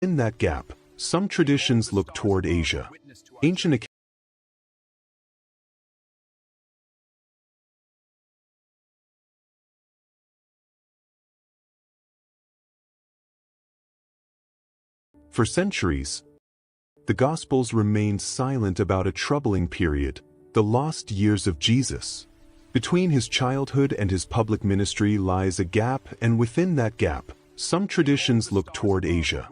In that gap, some traditions look toward Asia. Ancient For centuries, the Gospels remained silent about a troubling period, the lost years of Jesus. Between his childhood and his public ministry lies a gap, and within that gap, some traditions look toward Asia.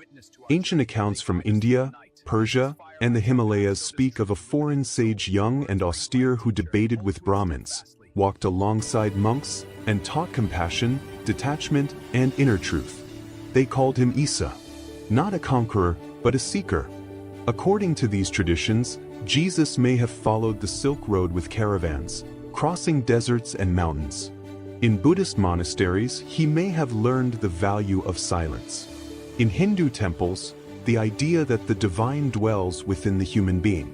Ancient accounts from India, Persia, and the Himalayas speak of a foreign sage young and austere who debated with Brahmins, walked alongside monks, and taught compassion, detachment, and inner truth. They called him Isa. Not a conqueror, but a seeker. According to these traditions, Jesus may have followed the Silk Road with caravans, crossing deserts and mountains. In Buddhist monasteries, he may have learned the value of silence. In Hindu temples, the idea that the divine dwells within the human being.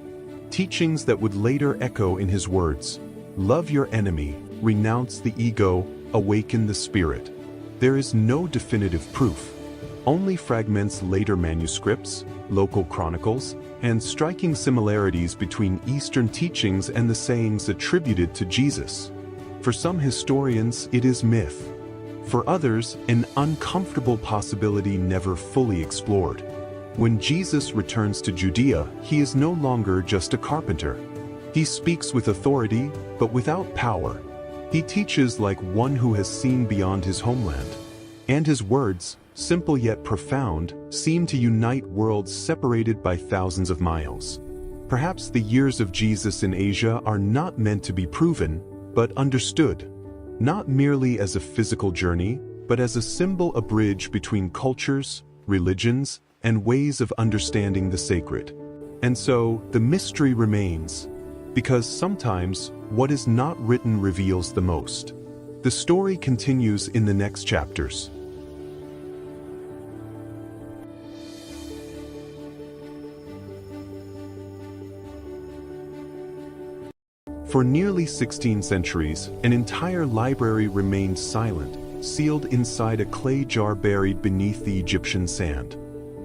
Teachings that would later echo in his words, "Love your enemy, renounce the ego, awaken the spirit." There is no definitive proof. Only fragments, later manuscripts, local chronicles, and striking similarities between Eastern teachings and the sayings attributed to Jesus. For some historians, it is myth. For others, an uncomfortable possibility never fully explored. When Jesus returns to Judea, he is no longer just a carpenter. He speaks with authority, but without power. He teaches like one who has seen beyond his homeland. And his words, simple yet profound, seem to unite worlds separated by thousands of miles. Perhaps the years of Jesus in Asia are not meant to be proven, but understood. Not merely as a physical journey, but as a symbol, a bridge between cultures, religions, and ways of understanding the sacred. And so, the mystery remains, because sometimes what is not written reveals the most. The story continues in the next chapters. For nearly 16 centuries, an entire library remained silent, sealed inside a clay jar buried beneath the Egyptian sand.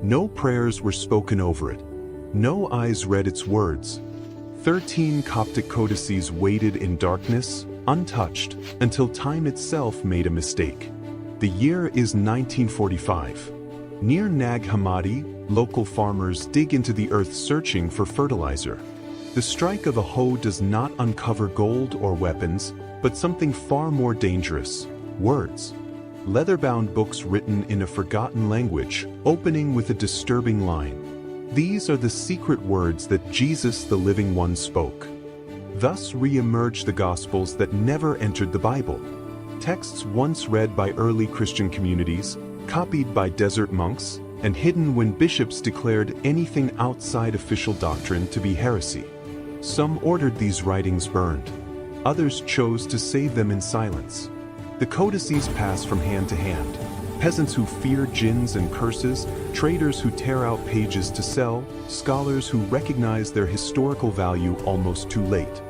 No prayers were spoken over it. No eyes read its words. 13 Coptic codices waited in darkness, untouched, until time itself made a mistake. The year is 1945. Near Nag Hammadi, local farmers dig into the earth searching for fertilizer. The strike of a hoe does not uncover gold or weapons, but something far more dangerous: words. Leather-bound books written in a forgotten language, opening with a disturbing line. These are the secret words that Jesus, the living one, spoke. Thus re-emerged the Gospels that never entered the Bible. Texts once read by early Christian communities, copied by desert monks, and hidden when bishops declared anything outside official doctrine to be heresy. Some ordered these writings burned. Others chose to save them in silence. The codices pass from hand to hand. Peasants who fear jinns and curses, traders who tear out pages to sell, scholars who recognize their historical value almost too late.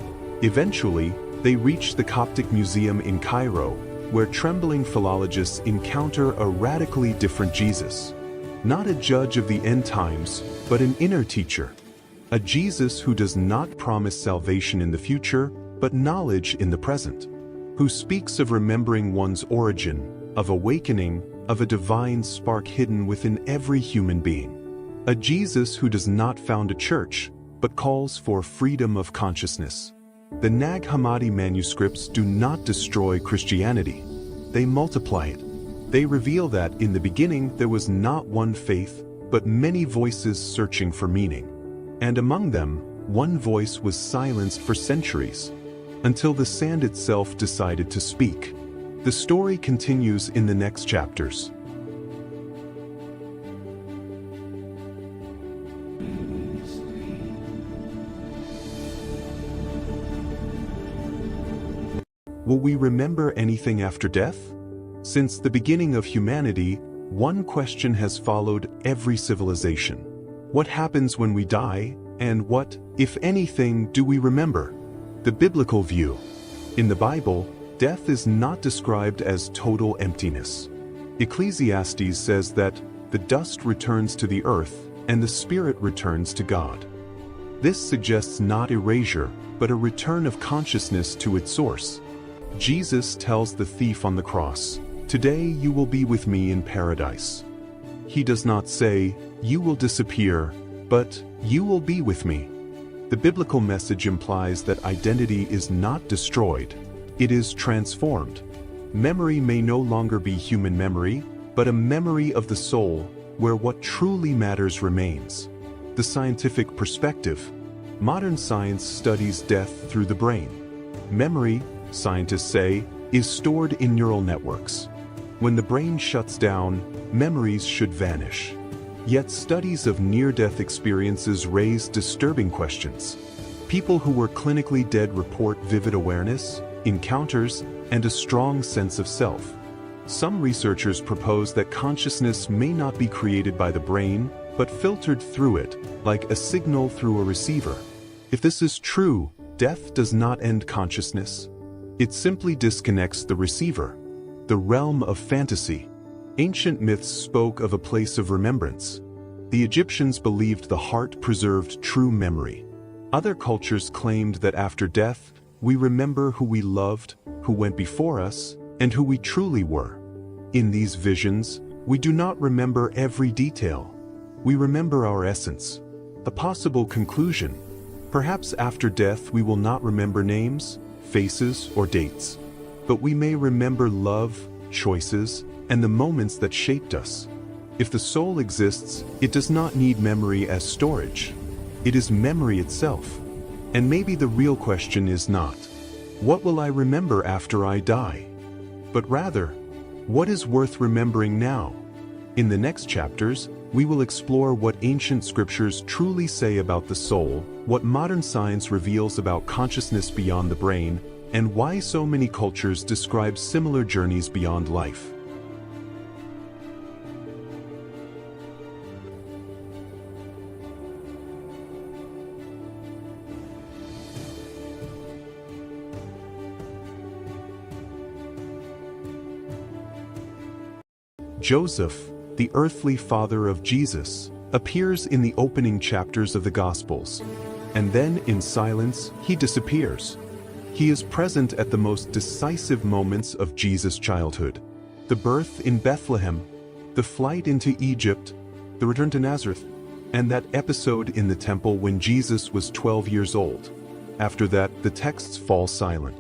Eventually, they reach the Coptic Museum in Cairo, where trembling philologists encounter a radically different Jesus. Not a judge of the end times, but an inner teacher. A Jesus who does not promise salvation in the future, but knowledge in the present. Who speaks of remembering one's origin, of awakening, of a divine spark hidden within every human being. A Jesus who does not found a church, but calls for freedom of consciousness. The Nag Hammadi manuscripts do not destroy Christianity. They multiply it. They reveal that in the beginning there was not one faith, but many voices searching for meaning. And among them, one voice was silenced for centuries, until the sand itself decided to speak. The story continues in the next chapters. Will we remember anything after death? Since the beginning of humanity, one question has followed every civilization. What happens when we die, and what, if anything, do we remember? The biblical view. In the Bible, death is not described as total emptiness. Ecclesiastes says that the dust returns to the earth, and the spirit returns to God. This suggests not erasure, but a return of consciousness to its source. Jesus tells the thief on the cross, "Today you will be with me in paradise." He does not say, "You will disappear," but "You will be with me." The biblical message implies that identity is not destroyed, it is transformed. Memory may no longer be human memory, but a memory of the soul, where what truly matters remains. The scientific perspective. Modern science studies death through the brain. Memory, scientists say, is stored in neural networks. When the brain shuts down, memories should vanish. Yet studies of near-death experiences raise disturbing questions. People who were clinically dead report vivid awareness, encounters, and a strong sense of self. Some researchers propose that consciousness may not be created by the brain, but filtered through it, like a signal through a receiver. If this is true, death does not end consciousness. It simply disconnects the receiver. The realm of fantasy. Ancient myths spoke of a place of remembrance. The Egyptians believed the heart preserved true memory. Other cultures claimed that after death, we remember who we loved, who went before us, and who we truly were. In these visions, we do not remember every detail. We remember our essence. A possible conclusion. Perhaps after death we will not remember names, faces, or dates. But we may remember love, choices, and the moments that shaped us. If the soul exists, it does not need memory as storage. It is memory itself. And maybe the real question is not, what will I remember after I die? But rather, what is worth remembering now? In the next chapters, we will explore what ancient scriptures truly say about the soul, what modern science reveals about consciousness beyond the brain, and why so many cultures describe similar journeys beyond life. Joseph, the earthly father of Jesus, appears in the opening chapters of the Gospels, and then in silence he disappears. He is present at the most decisive moments of Jesus' childhood: the birth in Bethlehem, the flight into Egypt, the return to Nazareth, and that episode in the temple when Jesus was 12 years old. After that, the texts fall silent.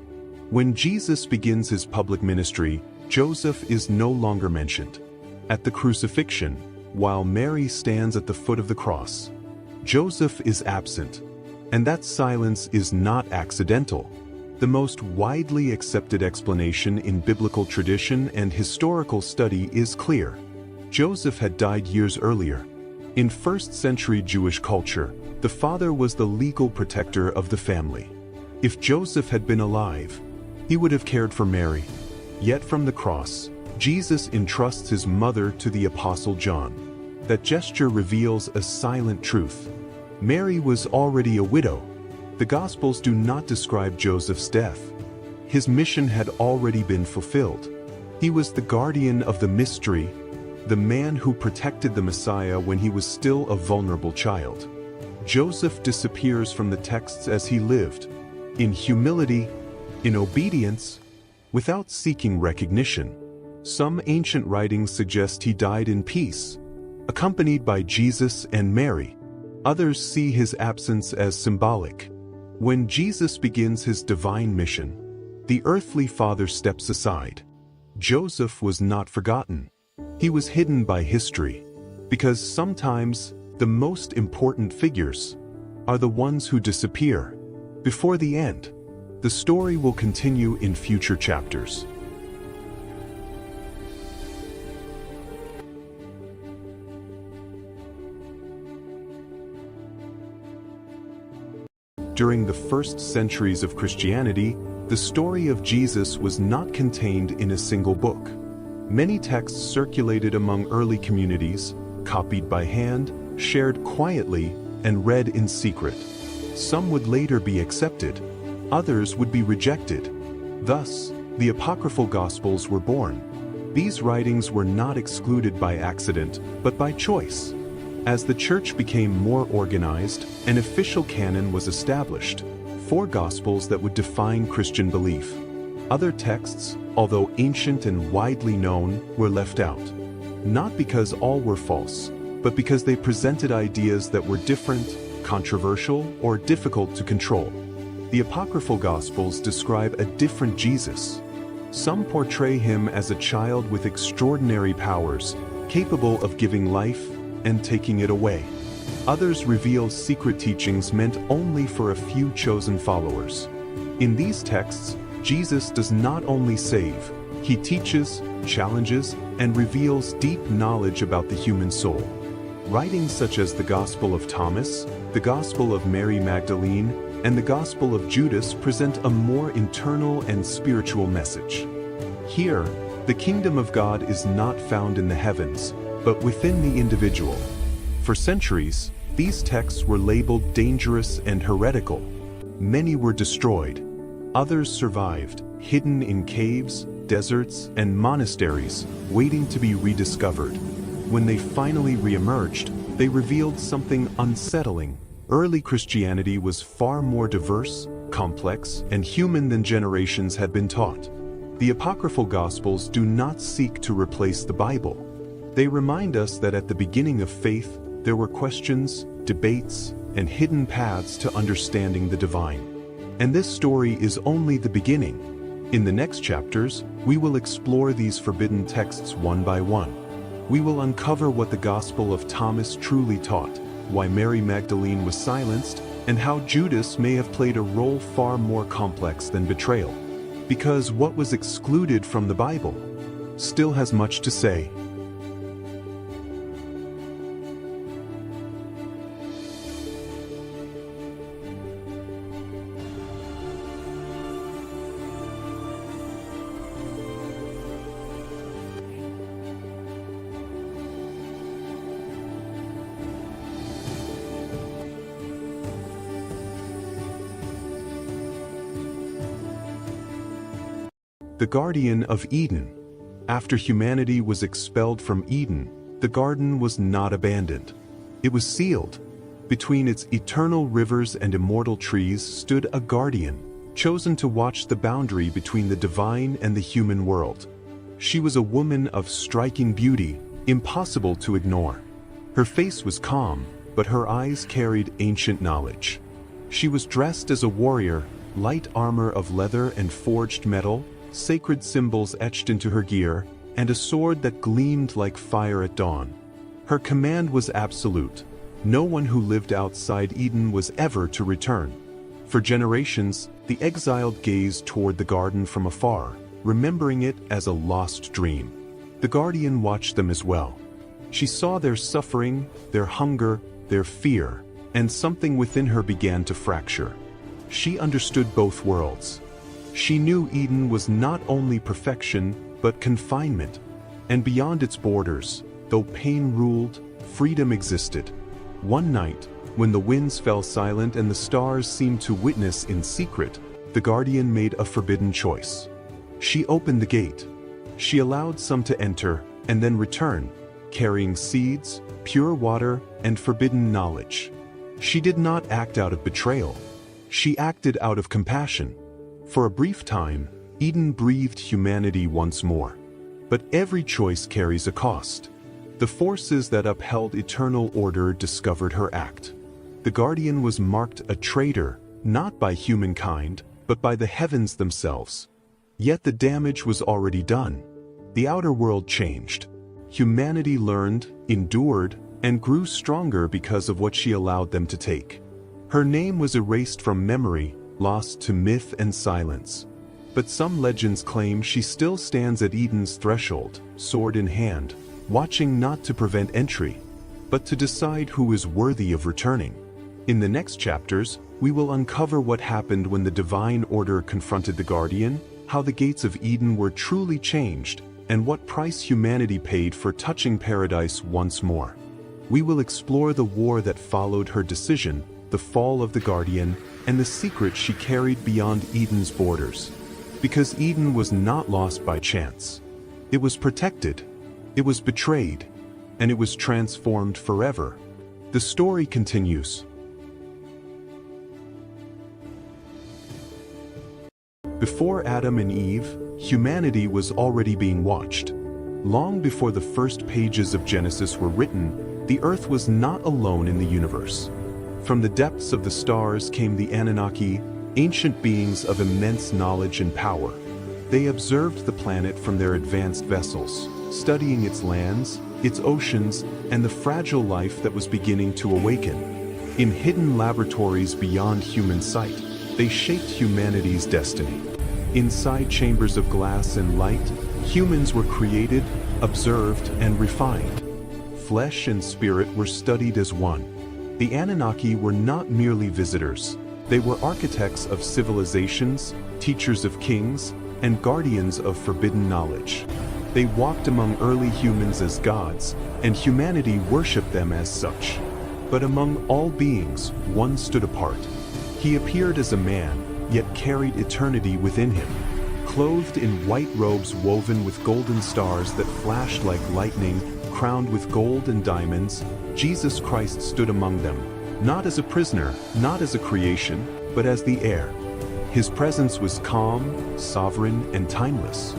When Jesus begins his public ministry, Joseph is no longer mentioned. At the crucifixion, while Mary stands at the foot of the cross, Joseph is absent, and that silence is not accidental. The most widely accepted explanation in biblical tradition and historical study is clear. Joseph had died years earlier. In first-century Jewish culture, the father was the legal protector of the family. If Joseph had been alive, he would have cared for Mary. Yet from the cross, Jesus entrusts his mother to the Apostle John. That gesture reveals a silent truth. Mary was already a widow. The Gospels do not describe Joseph's death. His mission had already been fulfilled. He was the guardian of the mystery, the man who protected the Messiah when he was still a vulnerable child. Joseph disappears from the texts as he lived, in humility, in obedience, without seeking recognition. Some ancient writings suggest he died in peace, accompanied by Jesus and Mary. Others see his absence as symbolic. When Jesus begins his divine mission, the earthly father steps aside. Joseph was not forgotten. He was hidden by history, because sometimes the most important figures are the ones who disappear before the end. The story will continue in future chapters. During the first centuries of Christianity, the story of Jesus was not contained in a single book. Many texts circulated among early communities, copied by hand, shared quietly, and read in secret. Some would later be accepted, others would be rejected. Thus, the apocryphal Gospels were born. These writings were not excluded by accident, but by choice. As the Church became more organized, an official canon was established, 4 Gospels that would define Christian belief. Other texts, although ancient and widely known, were left out. Not because all were false, but because they presented ideas that were different, controversial, or difficult to control. The Apocryphal Gospels describe a different Jesus. Some portray him as a child with extraordinary powers, capable of giving life and taking it away. Others reveal secret teachings meant only for a few chosen followers. In these texts, Jesus does not only save, he teaches, challenges, and reveals deep knowledge about the human soul. Writings such as the Gospel of Thomas, the Gospel of Mary Magdalene, and the Gospel of Judas present a more internal and spiritual message. Here, the kingdom of God is not found in the heavens, but within the individual. For centuries, these texts were labeled dangerous and heretical. Many were destroyed. Others survived, hidden in caves, deserts, and monasteries, waiting to be rediscovered. When they finally re-emerged, they revealed something unsettling. Early Christianity was far more diverse, complex, and human than generations had been taught. The Apocryphal Gospels do not seek to replace the Bible. They remind us that at the beginning of faith, there were questions, debates, and hidden paths to understanding the divine. And this story is only the beginning. In the next chapters, we will explore these forbidden texts one by one. We will uncover what the Gospel of Thomas truly taught, why Mary Magdalene was silenced, and how Judas may have played a role far more complex than betrayal. Because what was excluded from the Bible still has much to say. The Guardian of Eden. After humanity was expelled from Eden, the garden was not abandoned. It was sealed. Between its eternal rivers and immortal trees stood a guardian, chosen to watch the boundary between the divine and the human world. She was a woman of striking beauty, impossible to ignore. Her face was calm, but her eyes carried ancient knowledge. She was dressed as a warrior, light armor of leather and forged metal, sacred symbols etched into her gear, and a sword that gleamed like fire at dawn. Her command was absolute. No one who lived outside Eden was ever to return. For generations, the exiled gazed toward the garden from afar, remembering it as a lost dream. The Guardian watched them as well. She saw their suffering, their hunger, their fear, and something within her began to fracture. She understood both worlds. She knew Eden was not only perfection, but confinement. And beyond its borders, though pain ruled, freedom existed. One night, when the winds fell silent and the stars seemed to witness in secret, the Guardian made a forbidden choice. She opened the gate. She allowed some to enter, and then return, carrying seeds, pure water, and forbidden knowledge. She did not act out of betrayal. She acted out of compassion. For a brief time, Eden breathed humanity once more. But every choice carries a cost. The forces that upheld eternal order discovered her act. The Guardian was marked a traitor, not by humankind, but by the heavens themselves. Yet the damage was already done. The outer world changed. Humanity learned, endured, and grew stronger because of what she allowed them to take. Her name was erased from memory, lost to myth and silence. But some legends claim she still stands at Eden's threshold, sword in hand, watching not to prevent entry, but to decide who is worthy of returning. In the next chapters, we will uncover what happened when the divine order confronted the Guardian, how the gates of Eden were truly changed, and what price humanity paid for touching paradise once more. We will explore the war that followed her decision, the fall of the Guardian, and the secret she carried beyond Eden's borders. Because Eden was not lost by chance. It was protected, it was betrayed, and it was transformed forever. The story continues. Before Adam and Eve, humanity was already being watched. Long before the first pages of Genesis were written, the earth was not alone in the universe. From the depths of the stars came the Anunnaki, ancient beings of immense knowledge and power. They observed the planet from their advanced vessels, studying its lands, its oceans, and the fragile life that was beginning to awaken. In hidden laboratories beyond human sight, they shaped humanity's destiny. Inside chambers of glass and light, humans were created, observed, and refined. Flesh and spirit were studied as one. The Anunnaki were not merely visitors. They were architects of civilizations, teachers of kings, and guardians of forbidden knowledge. They walked among early humans as gods, and humanity worshipped them as such. But among all beings, one stood apart. He appeared as a man, yet carried eternity within him. Clothed in white robes woven with golden stars that flashed like lightning, crowned with gold and diamonds, Jesus Christ stood among them, not as a prisoner, not as a creation, but as the heir. His presence was calm, sovereign, and timeless.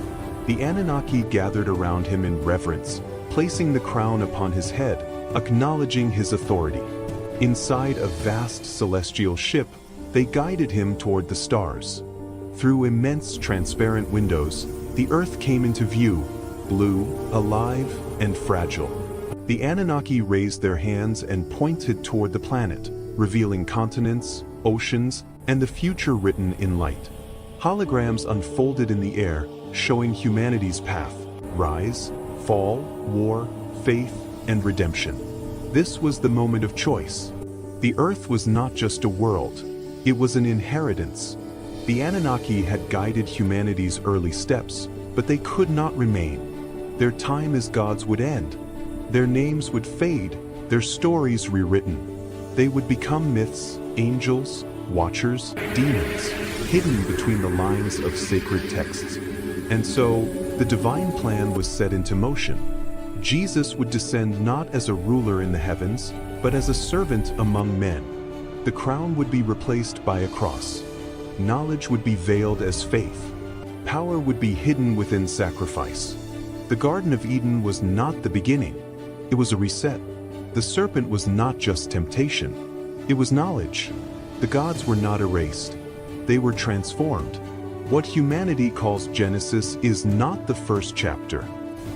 The Anunnaki gathered around him in reverence, placing the crown upon his head, acknowledging his authority. Inside a vast celestial ship, they guided him toward the stars. Through immense transparent windows, the earth came into view, blue, alive, and fragile. The Anunnaki raised their hands and pointed toward the planet, revealing continents, oceans, and the future written in light. Holograms unfolded in the air, showing humanity's path: rise, fall, war, faith, and redemption. This was the moment of choice. The earth was not just a world, it was an inheritance. The Anunnaki had guided humanity's early steps, but they could not remain. Their time as gods would end. Their names would fade, their stories rewritten. They would become myths, angels, watchers, demons, hidden between the lines of sacred texts. And so, the divine plan was set into motion. Jesus would descend not as a ruler in the heavens, but as a servant among men. The crown would be replaced by a cross. Knowledge would be veiled as faith. Power would be hidden within sacrifice. The Garden of Eden was not the beginning. It was a reset. The serpent was not just temptation. It was knowledge. The gods were not erased. They were transformed. What humanity calls Genesis is not the first chapter.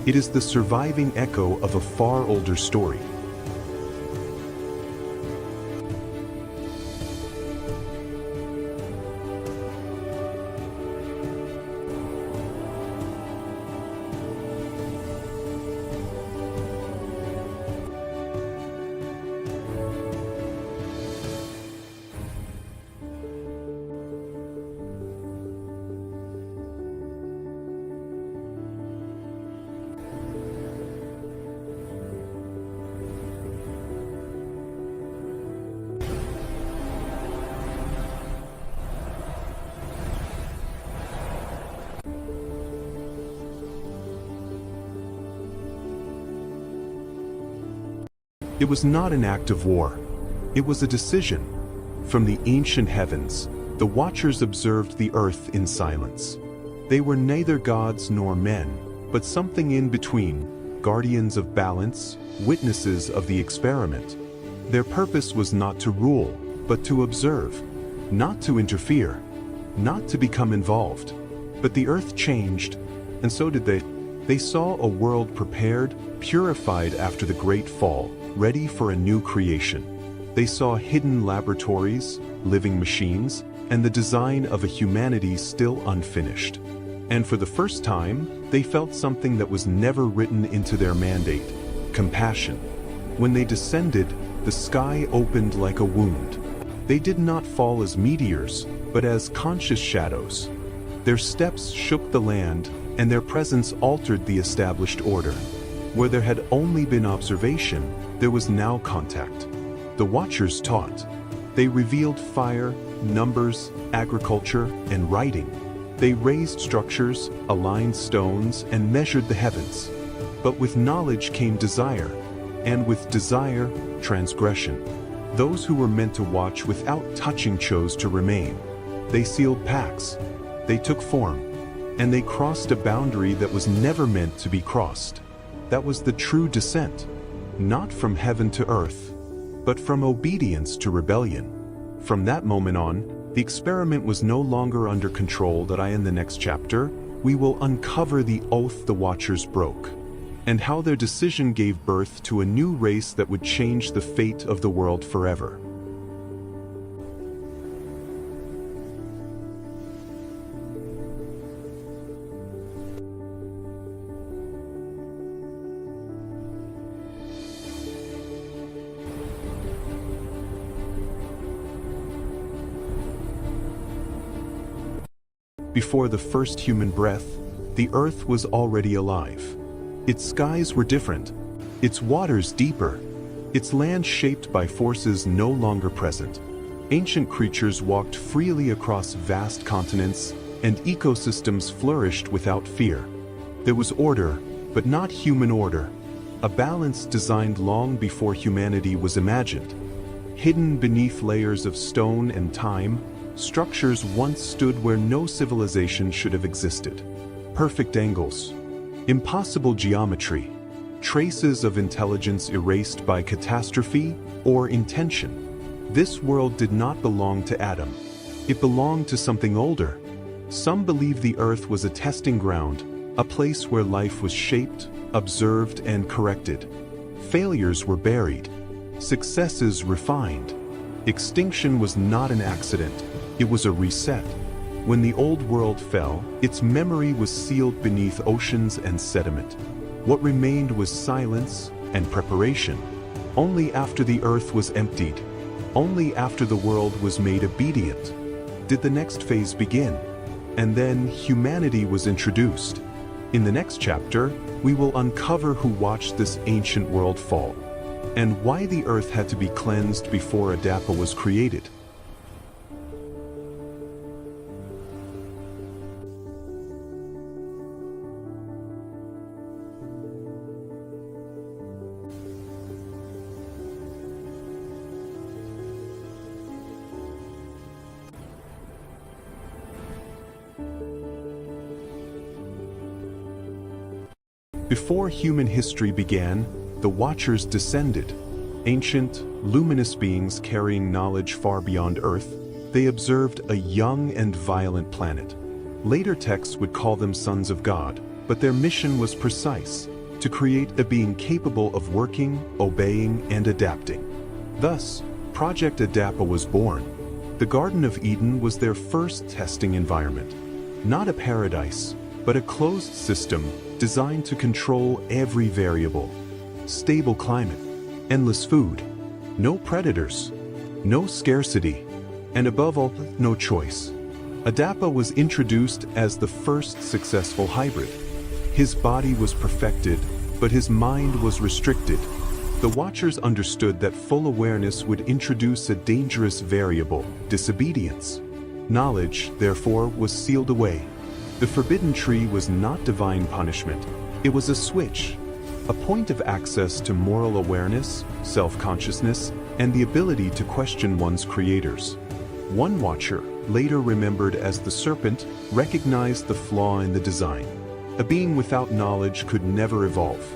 It is the surviving echo of a far older story. It was not an act of war. It was a decision. From the ancient heavens, the Watchers observed the earth in silence. They were neither gods nor men, but something in between, guardians of balance, witnesses of the experiment. Their purpose was not to rule, but to observe, not to interfere, not to become involved. But the earth changed, and so did they. They saw a world prepared, purified after the great fall, ready for a new creation. They saw hidden laboratories, living machines, and the design of a humanity still unfinished. And for the first time, they felt something that was never written into their mandate: compassion. When they descended, the sky opened like a wound. They did not fall as meteors, but as conscious shadows. Their steps shook the land, and their presence altered the established order. Where there had only been observation, there was now contact. The Watchers taught. They revealed fire, numbers, agriculture, and writing. They raised structures, aligned stones, and measured the heavens. But with knowledge came desire, and with desire, transgression. Those who were meant to watch without touching chose to remain. They sealed pacts. They took form. And they crossed a boundary that was never meant to be crossed. That was the true descent, not from heaven to earth, but from obedience to rebellion. From that moment on, the experiment was no longer under control. In the next chapter, we will uncover the oath the Watchers broke, and how their decision gave birth to a new race that would change the fate of the world forever. Before the first human breath, the earth was already alive. Its skies were different, its waters deeper, its land shaped by forces no longer present. Ancient creatures walked freely across vast continents, and ecosystems flourished without fear. There was order, but not human order, a balance designed long before humanity was imagined. Hidden beneath layers of stone and time, structures once stood where no civilization should have existed. Perfect angles, impossible geometry, traces of intelligence erased by catastrophe or intention. This world did not belong to Adam. It belonged to something older. Some believe the earth was a testing ground, a place where life was shaped, observed, and corrected. Failures were buried, successes refined. Extinction was not an accident. It was a reset. When the old world fell, its memory was sealed beneath oceans and sediment. What remained was silence and preparation. Only after the earth was emptied, only after the world was made obedient, did the next phase begin. And then humanity was introduced. In the next chapter, we will uncover who watched this ancient world fall, and why the earth had to be cleansed before Adapa was created. Before human history began, the Watchers descended. Ancient, luminous beings carrying knowledge far beyond Earth, they observed a young and violent planet. Later texts would call them sons of God, but their mission was precise: to create a being capable of working, obeying, and adapting. Thus, Project Adapa was born. The Garden of Eden was their first testing environment. Not a paradise, but a closed system designed to control every variable. Stable climate, endless food, no predators, no scarcity, and above all, no choice. Adapa was introduced as the first successful hybrid. His body was perfected, but his mind was restricted. The Watchers understood that full awareness would introduce a dangerous variable: disobedience. Knowledge, therefore, was sealed away. The forbidden tree was not divine punishment. It was a switch, a point of access to moral awareness, self-consciousness, and the ability to question one's creators. One Watcher, later remembered as the Serpent, recognized the flaw in the design. A being without knowledge could never evolve.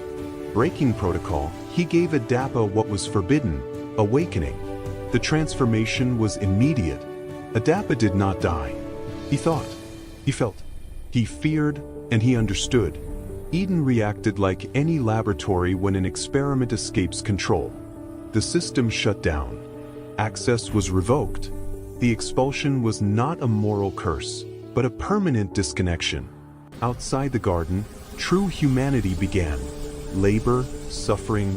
Breaking protocol, he gave Adapa what was forbidden: awakening. The transformation was immediate. Adapa did not die. He thought. He felt. He feared, and he understood. Eden reacted like any laboratory when an experiment escapes control. The system shut down. Access was revoked. The expulsion was not a moral curse, but a permanent disconnection. Outside the garden, true humanity began. Labor, suffering,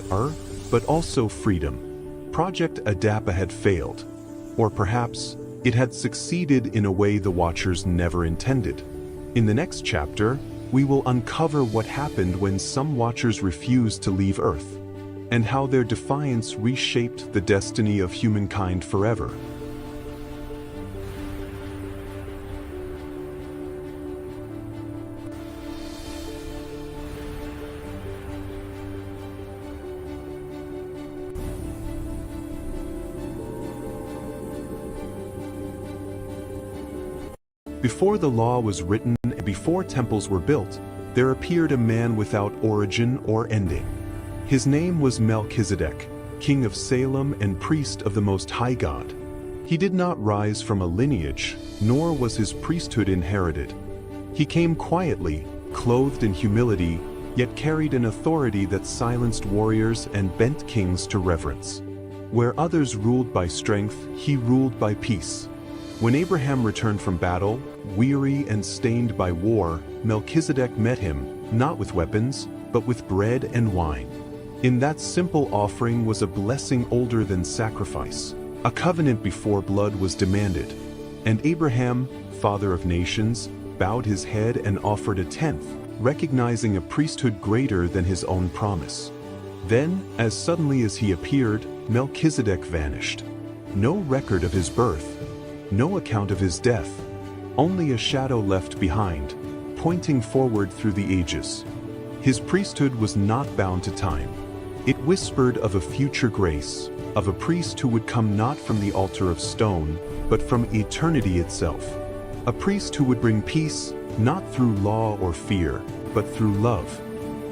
but also freedom. Project Adapa had failed. Or perhaps, it had succeeded in a way the Watchers never intended. In the next chapter, we will uncover what happened when some Watchers refused to leave Earth, and how their defiance reshaped the destiny of humankind forever. Before the law was written and before temples were built, there appeared a man without origin or ending. His name was Melchizedek, king of Salem and priest of the Most High God. He did not rise from a lineage, nor was his priesthood inherited. He came quietly, clothed in humility, yet carried an authority that silenced warriors and bent kings to reverence. Where others ruled by strength, he ruled by peace. When Abraham returned from battle, weary and stained by war, Melchizedek met him, not with weapons, but with bread and wine. In that simple offering was a blessing older than sacrifice, a covenant before blood was demanded. And Abraham, father of nations, bowed his head and offered a tenth, recognizing a priesthood greater than his own promise. Then, as suddenly as he appeared, Melchizedek vanished. No record of his birth, no account of his death, only a shadow left behind, pointing forward through the ages. His priesthood was not bound to time. It whispered of a future grace, of a priest who would come not from the altar of stone, but from eternity itself. A priest who would bring peace, not through law or fear, but through love.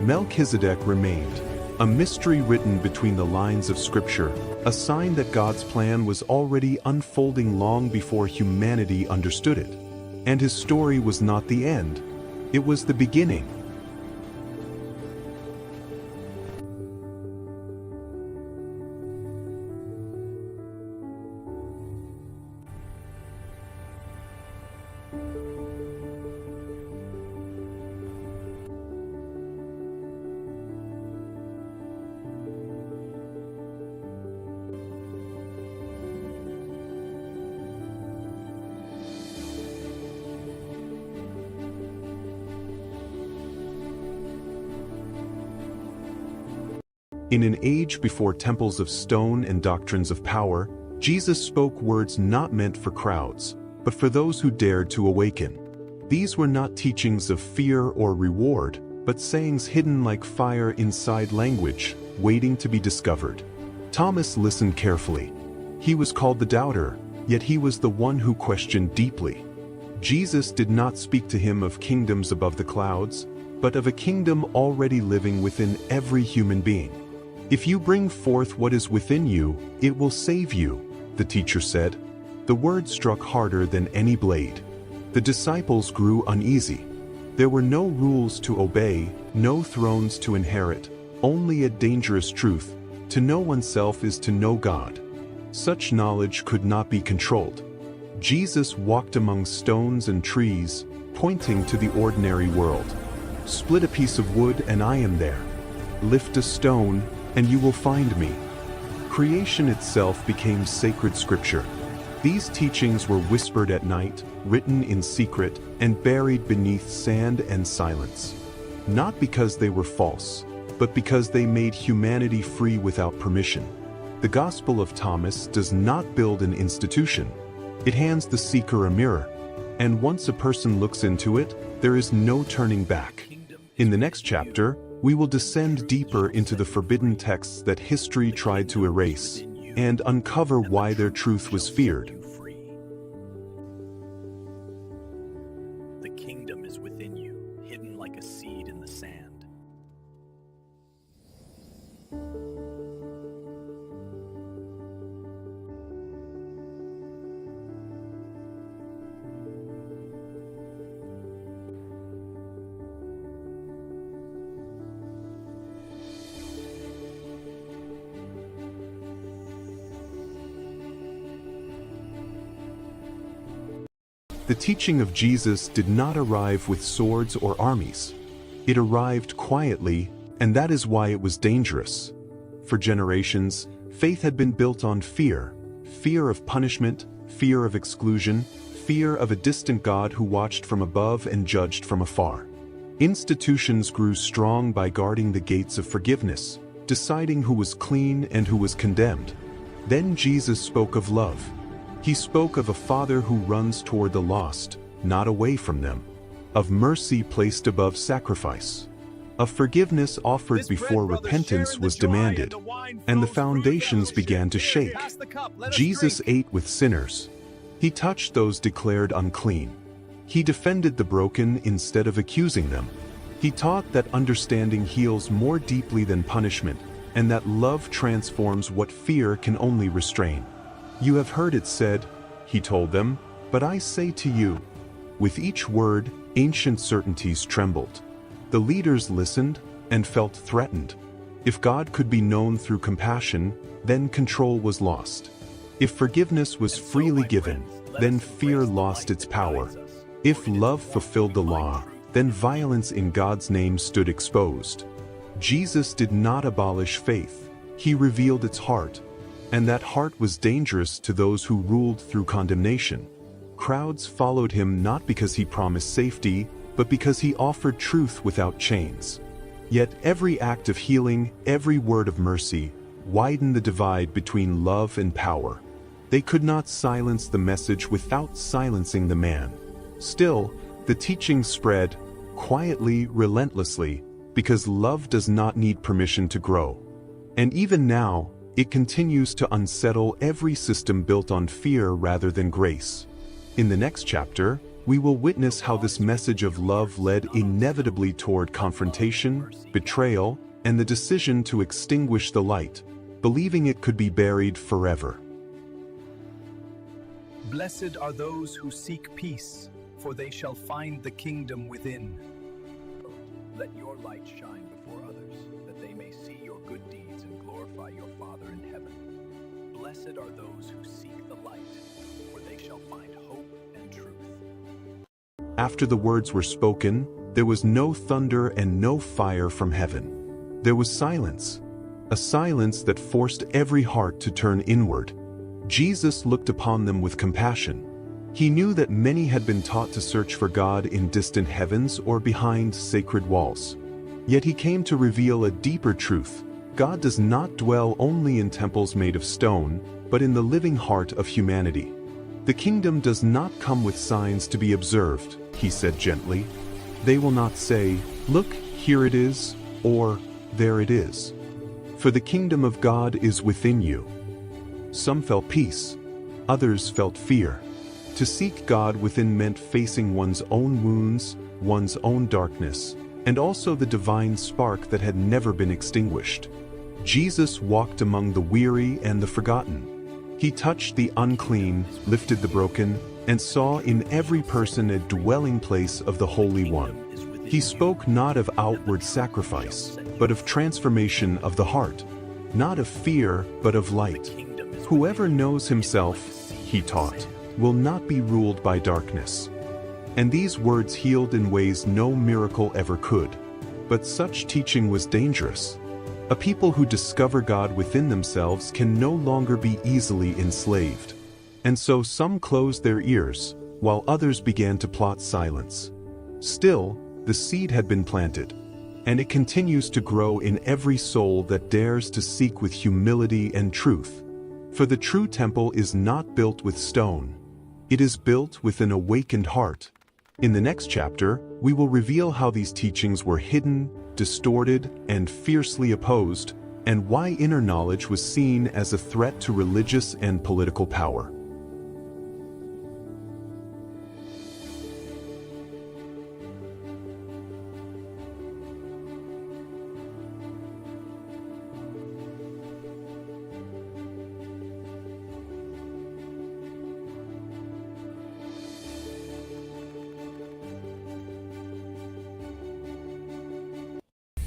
Melchizedek remained, a mystery written between the lines of Scripture, a sign that God's plan was already unfolding long before humanity understood it. And his story was not the end, it was the beginning. In an age before temples of stone and doctrines of power, Jesus spoke words not meant for crowds, but for those who dared to awaken. These were not teachings of fear or reward, but sayings hidden like fire inside language, waiting to be discovered. Thomas listened carefully. He was called the doubter, yet he was the one who questioned deeply. Jesus did not speak to him of kingdoms above the clouds, but of a kingdom already living within every human being. If you bring forth what is within you, it will save you, the teacher said. The word struck harder than any blade. The disciples grew uneasy. There were no rules to obey, no thrones to inherit, only a dangerous truth: to know oneself is to know God. Such knowledge could not be controlled. Jesus walked among stones and trees, pointing to the ordinary world. Split a piece of wood and I am there. Lift a stone, and you will find me. Creation itself became sacred scripture. These teachings were whispered at night, written in secret, and buried beneath sand and silence. Not because they were false, but because they made humanity free without permission. The Gospel of Thomas does not build an institution. It hands the seeker a mirror, and once a person looks into it, there is no turning back. In the next chapter, we will descend deeper into the forbidden texts that history tried to erase, and uncover why their truth was feared. The kingdom is within you, hidden like a seed in the sand. The teaching of Jesus did not arrive with swords or armies. It arrived quietly, and that is why it was dangerous. For generations, faith had been built on fear: fear of punishment, fear of exclusion, fear of a distant God who watched from above and judged from afar. Institutions grew strong by guarding the gates of forgiveness, deciding who was clean and who was condemned. Then Jesus spoke of love. He spoke of a Father who runs toward the lost, not away from them; of mercy placed above sacrifice; of forgiveness offered before repentance was demanded, and the foundations began to shake. Jesus ate with sinners. He touched those declared unclean. He defended the broken instead of accusing them. He taught that understanding heals more deeply than punishment, and that love transforms what fear can only restrain. "You have heard it said," he told them, "but I say to you." With each word, ancient certainties trembled. The leaders listened and felt threatened. If God could be known through compassion, then control was lost. If forgiveness was freely given, then fear lost its power. If love fulfilled the law, then violence in God's name stood exposed. Jesus did not abolish faith. He revealed its heart, and that heart was dangerous to those who ruled through condemnation. Crowds followed him not because he promised safety, but because he offered truth without chains. Yet every act of healing, every word of mercy, widened the divide between love and power. They could not silence the message without silencing the man. Still, the teaching spread, quietly, relentlessly, because love does not need permission to grow. And even now, it continues to unsettle every system built on fear rather than grace. In the next chapter, we will witness how this message of love led inevitably toward confrontation, betrayal, and the decision to extinguish the light, believing it could be buried forever. Blessed are those who seek peace, for they shall find the kingdom within. Let your light shine before others, that they may see your good deeds and glorify your Father in heaven. Blessed are those who seek the light, for they shall find hope and truth. After the words were spoken, there was no thunder and no fire from heaven. There was silence, a silence that forced every heart to turn inward. Jesus looked upon them with compassion. He knew that many had been taught to search for God in distant heavens or behind sacred walls. Yet he came to reveal a deeper truth. God does not dwell only in temples made of stone, but in the living heart of humanity. The kingdom does not come with signs to be observed, he said gently. They will not say, "Look, here it is," or "There it is." For the kingdom of God is within you. Some felt peace, others felt fear. To seek God within meant facing one's own wounds, one's own darkness, and also the divine spark that had never been extinguished. Jesus walked among the weary and the forgotten. He touched the unclean, lifted the broken, and saw in every person a dwelling place of the Holy One. He spoke not of outward sacrifice, but of transformation of the heart, not of fear, but of light. Whoever knows himself, he taught, will not be ruled by darkness. And these words healed in ways no miracle ever could. But such teaching was dangerous. A people who discover God within themselves can no longer be easily enslaved. And so some closed their ears, while others began to plot silence. Still, the seed had been planted, and it continues to grow in every soul that dares to seek with humility and truth. For the true temple is not built with stone. It is built with an awakened heart. In the next chapter, we will reveal how these teachings were hidden, distorted, and fiercely opposed, and why inner knowledge was seen as a threat to religious and political power.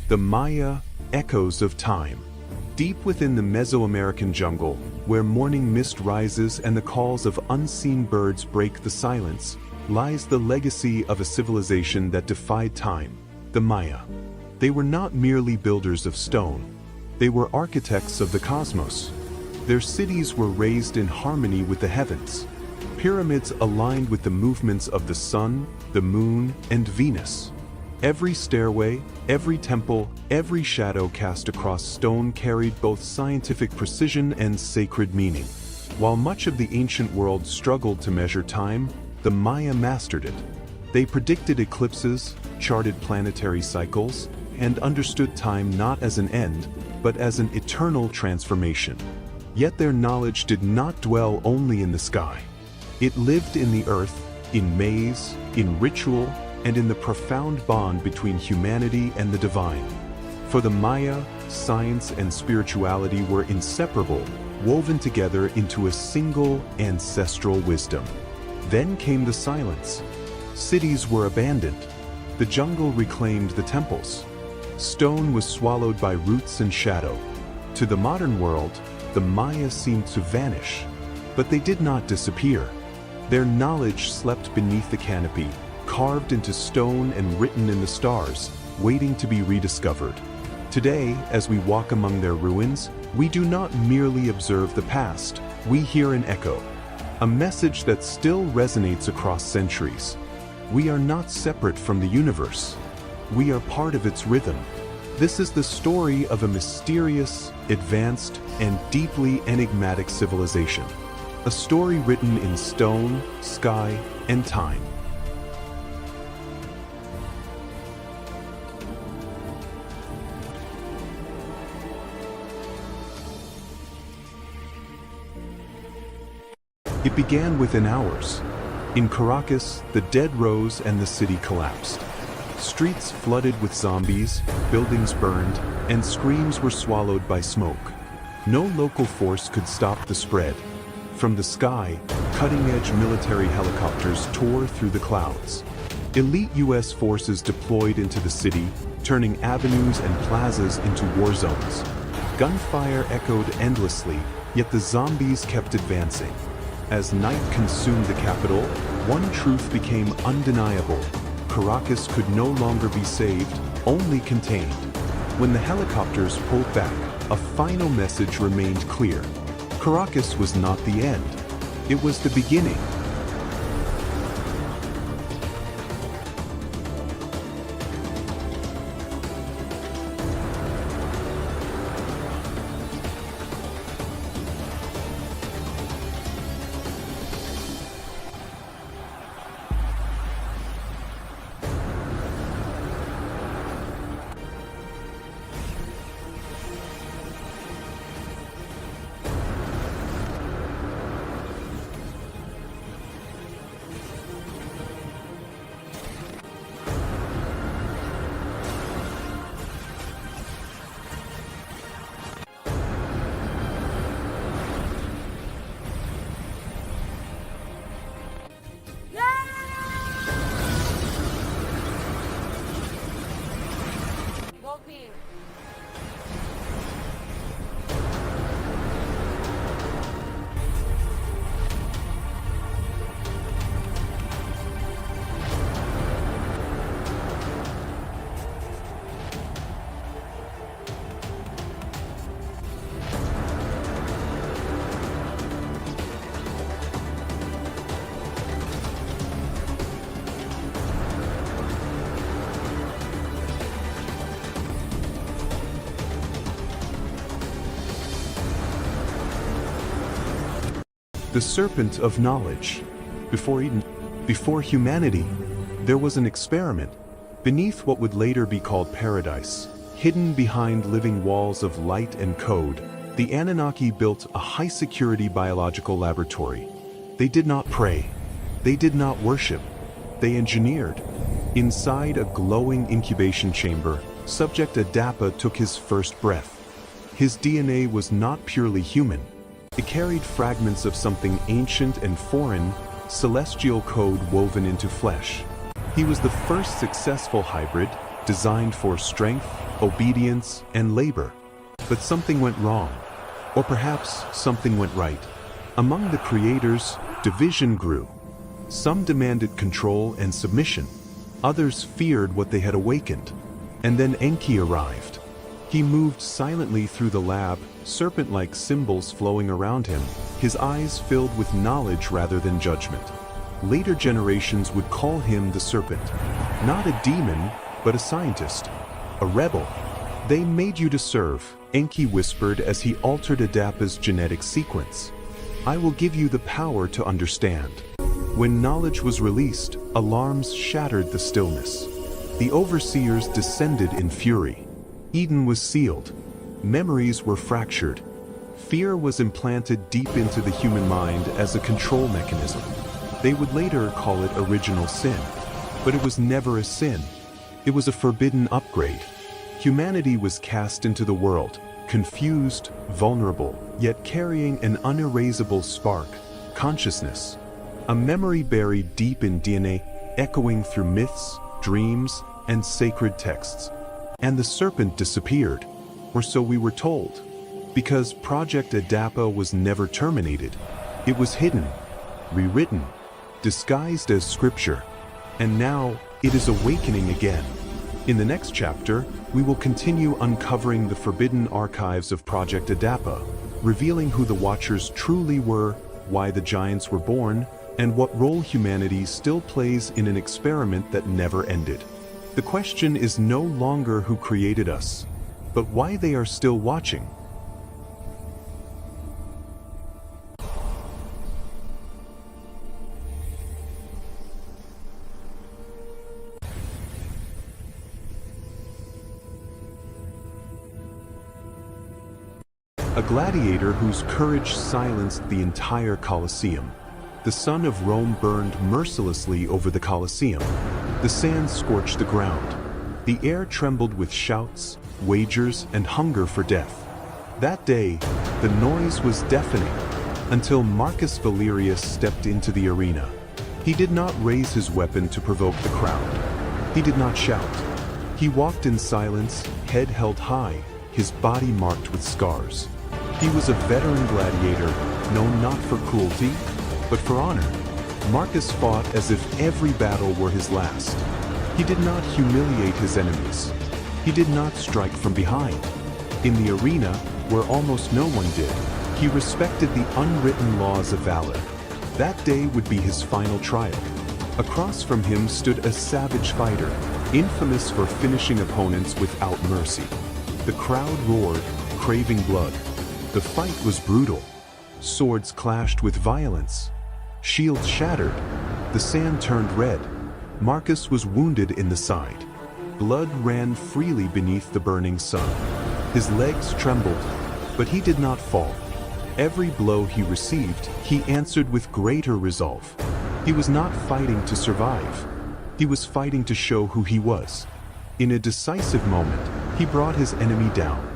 The Maya, echoes of time. Deep within the Mesoamerican jungle, where morning mist rises and the calls of unseen birds break the silence, lies the legacy of a civilization that defied time, the Maya. They were not merely builders of stone. They were architects of the cosmos. Their cities were raised in harmony with the heavens. Pyramids aligned with the movements of the sun, the moon, and Venus. Every stairway, every temple, every shadow cast across stone carried both scientific precision and sacred meaning. While much of the ancient world struggled to measure time, the Maya mastered it. They predicted eclipses, charted planetary cycles, and understood time not as an end, but as an eternal transformation. Yet their knowledge did not dwell only in the sky. It lived in the earth, in maize, in ritual, and in the profound bond between humanity and the divine. For the Maya, science and spirituality were inseparable, woven together into a single ancestral wisdom. Then came the silence. Cities were abandoned. The jungle reclaimed the temples. Stone was swallowed by roots and shadow. To the modern world, the Maya seemed to vanish, but they did not disappear. Their knowledge slept beneath the canopy, carved into stone and written in the stars, waiting to be rediscovered. Today, as we walk among their ruins, we do not merely observe the past, we hear an echo, a message that still resonates across centuries. We are not separate from the universe. We are part of its rhythm. This is the story of a mysterious, advanced, and deeply enigmatic civilization. A story written in stone, sky, and time. It began within hours. In Caracas, the dead rose and the city collapsed. Streets flooded with zombies, buildings burned, and screams were swallowed by smoke. No local force could stop the spread. From the sky, cutting-edge military helicopters tore through the clouds. Elite U.S. forces deployed into the city, turning avenues and plazas into war zones. Gunfire echoed endlessly, yet the zombies kept advancing. As night consumed the capital, one truth became undeniable. Caracas could no longer be saved, only contained. When the helicopters pulled back, a final message remained clear. Caracas was not the end. It was the beginning. The serpent of knowledge. Before humanity, there was an experiment, beneath what would later be called paradise. Hidden behind living walls of light and code, the Anunnaki built a high-security biological laboratory. They did not pray. They did not worship. They engineered. Inside a glowing incubation chamber, Subject Adapa took his first breath. His DNA was not purely human. It carried fragments of something ancient and foreign, celestial code woven into flesh. He was the first successful hybrid, designed for strength, obedience, and labor. But something went wrong. Or perhaps something went right. Among the creators, division grew. Some demanded control and submission. Others feared what they had awakened. And then Enki arrived. He moved silently through the lab, serpent-like symbols flowing around him, his eyes filled with knowledge rather than judgment. Later generations would call him the serpent. Not a demon, but a scientist. A rebel. They made you to serve, Enki whispered as he altered Adapa's genetic sequence. I will give you the power to understand. When knowledge was released, alarms shattered the stillness. The overseers descended in fury. Eden was sealed. Memories were fractured. Fear was implanted deep into the human mind as a control mechanism. They would later call it original sin. But it was never a sin. It was a forbidden upgrade. Humanity was cast into the world, confused, vulnerable, yet carrying an unerasable spark, consciousness. A memory buried deep in DNA, echoing through myths, dreams, and sacred texts. And the serpent disappeared, or so we were told. Because Project Adapa was never terminated. It was hidden, rewritten, disguised as scripture. And now, it is awakening again. In the next chapter, we will continue uncovering the forbidden archives of Project Adapa, revealing who the Watchers truly were, why the Giants were born, and what role humanity still plays in an experiment that never ended. The question is no longer who created us, but why they are still watching. A gladiator whose courage silenced the entire Colosseum. The sun of Rome burned mercilessly over the Colosseum. The sand scorched the ground. The air trembled with shouts, wagers, and hunger for death. That day, the noise was deafening, until Marcus Valerius stepped into the arena. He did not raise his weapon to provoke the crowd. He did not shout. He walked in silence, head held high, his body marked with scars. He was a veteran gladiator, known not for cruelty, but for honor. Marcus fought as if every battle were his last. He did not humiliate his enemies. He did not strike from behind. In the arena, where almost no one did, he respected the unwritten laws of valor. That day would be his final trial. Across from him stood a savage fighter, infamous for finishing opponents without mercy. The crowd roared, craving blood. The fight was brutal. Swords clashed with violence. Shields shattered. The sand turned red. Marcus was wounded in the side. Blood ran freely beneath the burning sun. His legs trembled, but he did not fall. Every blow he received, he answered with greater resolve. He was not fighting to survive. He was fighting to show who he was. In a decisive moment, he brought his enemy down.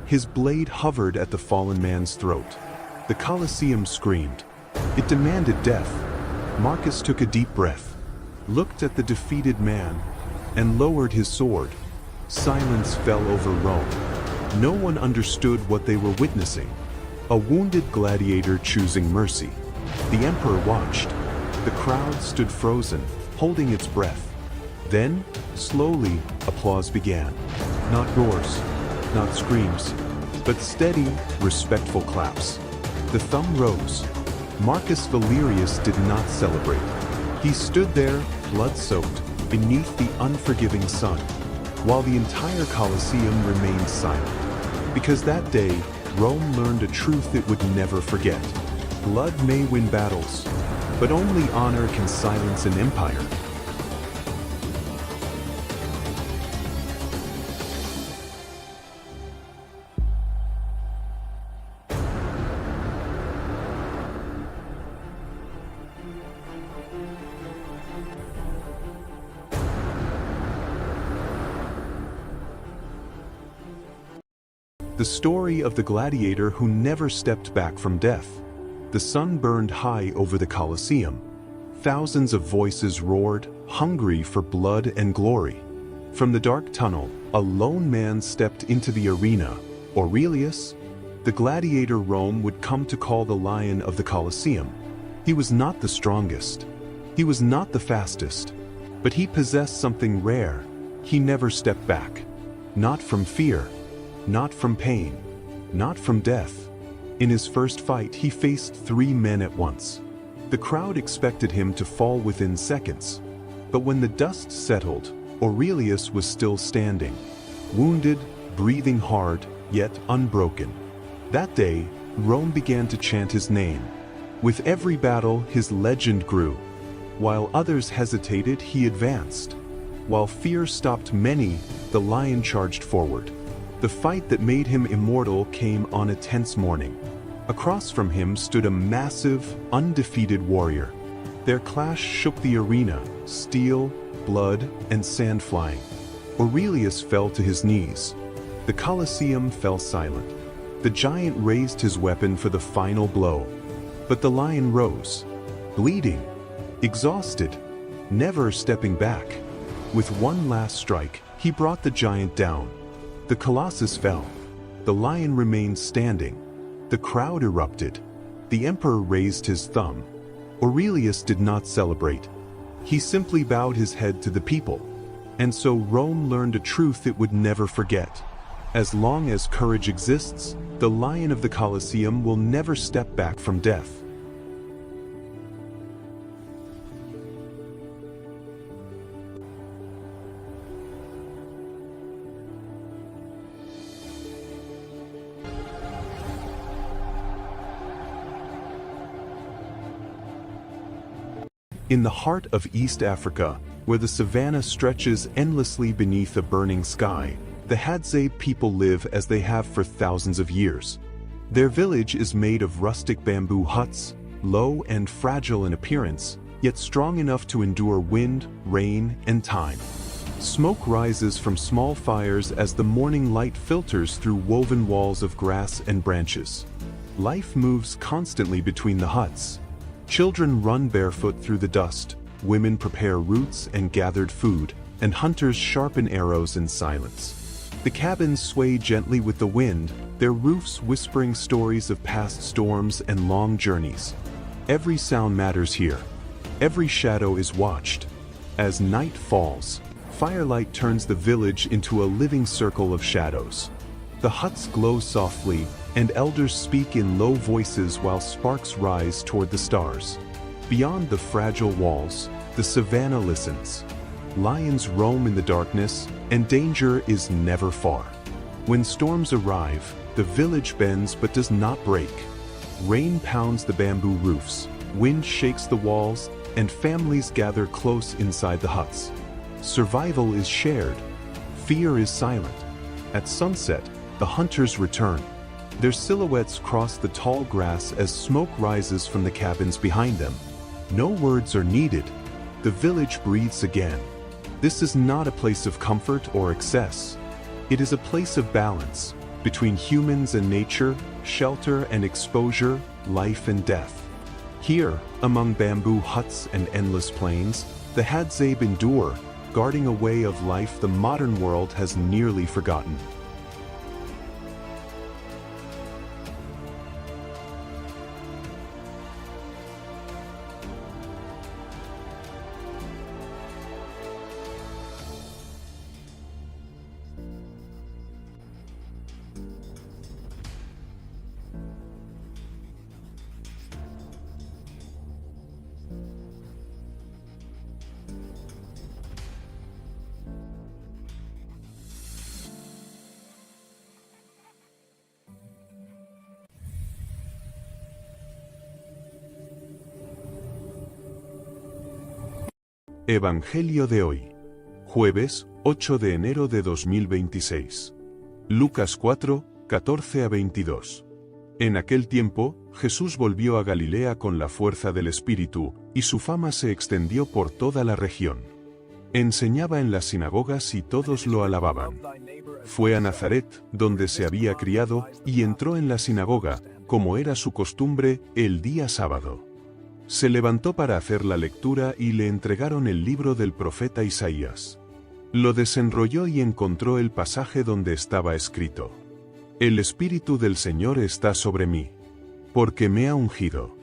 His blade hovered at the fallen man's throat. The Colosseum screamed. It demanded death. Marcus took a deep breath, looked at the defeated man, and lowered his sword. Silence fell over Rome. No one understood what they were witnessing. A wounded gladiator choosing mercy. The emperor watched. The crowd stood frozen, holding its breath. Then, slowly, applause began. Not roars, not screams, but steady, respectful claps. The thumb rose. Marcus Valerius did not celebrate. He stood there, blood-soaked, beneath the unforgiving sun, while the entire Colosseum remained silent. Because that day, Rome learned a truth it would never forget. Blood may win battles, but only honor can silence an empire. The story of the gladiator who never stepped back from death. The sun burned high over the Colosseum. Thousands of voices roared, hungry for blood and glory. From the dark tunnel, a lone man stepped into the arena. Aurelius, the gladiator Rome would come to call the lion of the Colosseum. He was not the strongest. He was not the fastest. But he possessed something rare. He never stepped back. Not from fear. Not from pain, not from death. In his first fight, he faced 3 men at once. The crowd expected him to fall within seconds. But when the dust settled, Aurelius was still standing, wounded, breathing hard, yet unbroken. That day, Rome began to chant his name. With every battle, his legend grew. While others hesitated, he advanced. While fear stopped many, the lion charged forward. The fight that made him immortal came on a tense morning. Across from him stood a massive, undefeated warrior. Their clash shook the arena, steel, blood and sand flying. Aurelius fell to his knees. The Colosseum fell silent. The giant raised his weapon for the final blow. But the lion rose, bleeding, exhausted, never stepping back. With one last strike, he brought the giant down. The colossus fell. The lion remained standing. The crowd erupted. The emperor raised his thumb. Aurelius did not celebrate. He simply bowed his head to the people. And so Rome learned a truth it would never forget. As long as courage exists, the lion of the Colosseum will never step back from death. In the heart of East Africa, where the savanna stretches endlessly beneath a burning sky, the Hadzabe people live as they have for thousands of years. Their village is made of rustic bamboo huts, low and fragile in appearance, yet strong enough to endure wind, rain, and time. Smoke rises from small fires as the morning light filters through woven walls of grass and branches. Life moves constantly between the huts. Children run barefoot through the dust, women prepare roots and gathered food, and hunters sharpen arrows in silence. The cabins sway gently with the wind, their roofs whispering stories of past storms and long journeys. Every sound matters here. Every shadow is watched. As night falls, firelight turns the village into a living circle of shadows. The huts glow softly, and elders speak in low voices while sparks rise toward the stars. Beyond the fragile walls, the savanna listens. Lions roam in the darkness, and danger is never far. When storms arrive, the village bends but does not break. Rain pounds the bamboo roofs, wind shakes the walls, and families gather close inside the huts. Survival is shared. Fear is silent. At sunset, the hunters return. Their silhouettes cross the tall grass as smoke rises from the cabins behind them. No words are needed. The village breathes again. This is not a place of comfort or excess. It is a place of balance, between humans and nature, shelter and exposure, life and death. Here, among bamboo huts and endless plains, the Hadzabe endure, guarding a way of life the modern world has nearly forgotten. Evangelio de hoy, jueves 8 de enero de 2026. Lucas 4, 14 a 22. En aquel tiempo, Jesús volvió a Galilea con la fuerza del Espíritu, y su fama se extendió por toda la región. Enseñaba en las sinagogas y todos lo alababan. Fue a Nazaret, donde se había criado, y entró en la sinagoga, como era su costumbre, el día sábado. Se levantó para hacer la lectura y le entregaron el libro del profeta Isaías. Lo desenrolló y encontró el pasaje donde estaba escrito: El Espíritu del Señor está sobre mí, porque me ha ungido.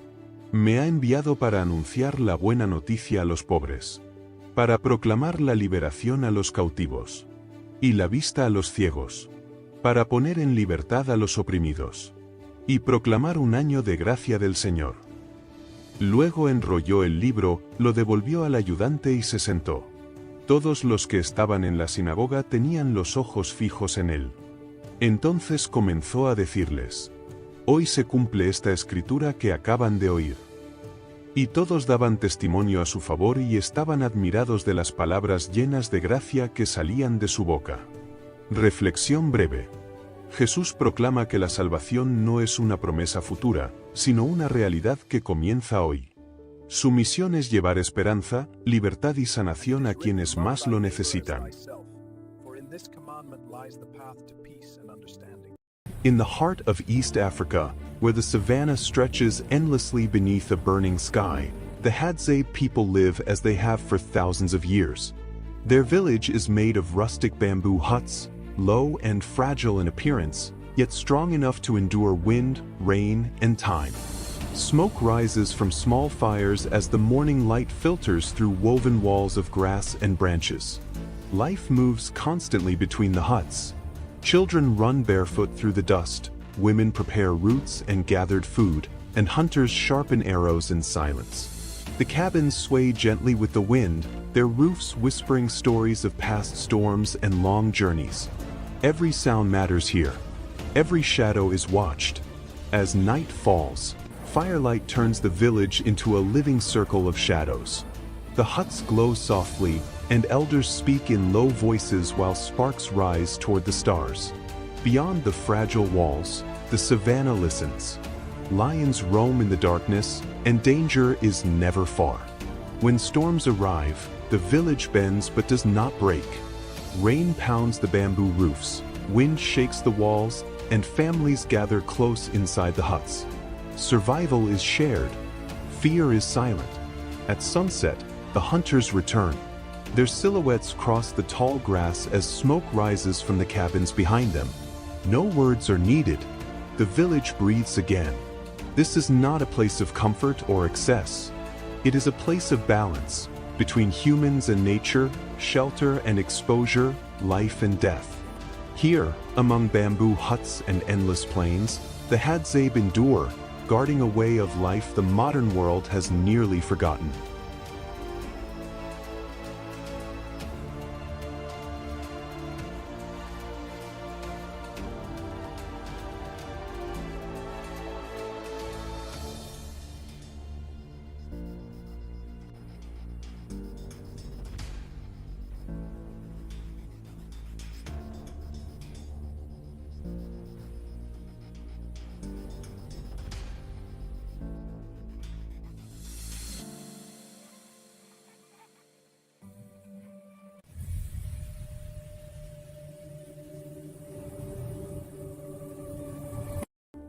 Me ha enviado para anunciar la buena noticia a los pobres, para proclamar la liberación a los cautivos, y la vista a los ciegos, para poner en libertad a los oprimidos, y proclamar un año de gracia del Señor. Luego enrolló el libro, lo devolvió al ayudante y se sentó. Todos los que estaban en la sinagoga tenían los ojos fijos en él. Entonces comenzó a decirles: Hoy se cumple esta escritura que acaban de oír. Y todos daban testimonio a su favor y estaban admirados de las palabras llenas de gracia que salían de su boca. Reflexión breve. Jesús proclama que la salvación no es una promesa futura, sino una realidad que comienza hoy. Su misión es llevar esperanza, libertad y sanación a quienes más lo necesitan. In the heart of East Africa, where the savanna stretches endlessly beneath a burning sky, the Hadzabe people live as they have for thousands of years. Their village is made of rustic bamboo huts, low and fragile in appearance, yet strong enough to endure wind, rain, and time. Smoke rises from small fires as the morning light filters through woven walls of grass and branches. Life moves constantly between the huts. Children run barefoot through the dust, women prepare roots and gathered food, and hunters sharpen arrows in silence. The cabins sway gently with the wind, their roofs whispering stories of past storms and long journeys. Every sound matters here. Every shadow is watched. As night falls, firelight turns the village into a living circle of shadows. The huts glow softly, and elders speak in low voices while sparks rise toward the stars. Beyond the fragile walls, the savanna listens. Lions roam in the darkness, and danger is never far. When storms arrive, the village bends but does not break. Rain pounds the bamboo roofs, wind shakes the walls, and families gather close inside the huts. Survival is shared. Fear is silent. At sunset, the hunters return. Their silhouettes cross the tall grass as smoke rises from the cabins behind them. No words are needed. The village breathes again. This is not a place of comfort or excess. It is a place of balance, between humans and nature, shelter and exposure, life and death. Here, among bamboo huts and endless plains, the Hadzabe endure, guarding a way of life the modern world has nearly forgotten.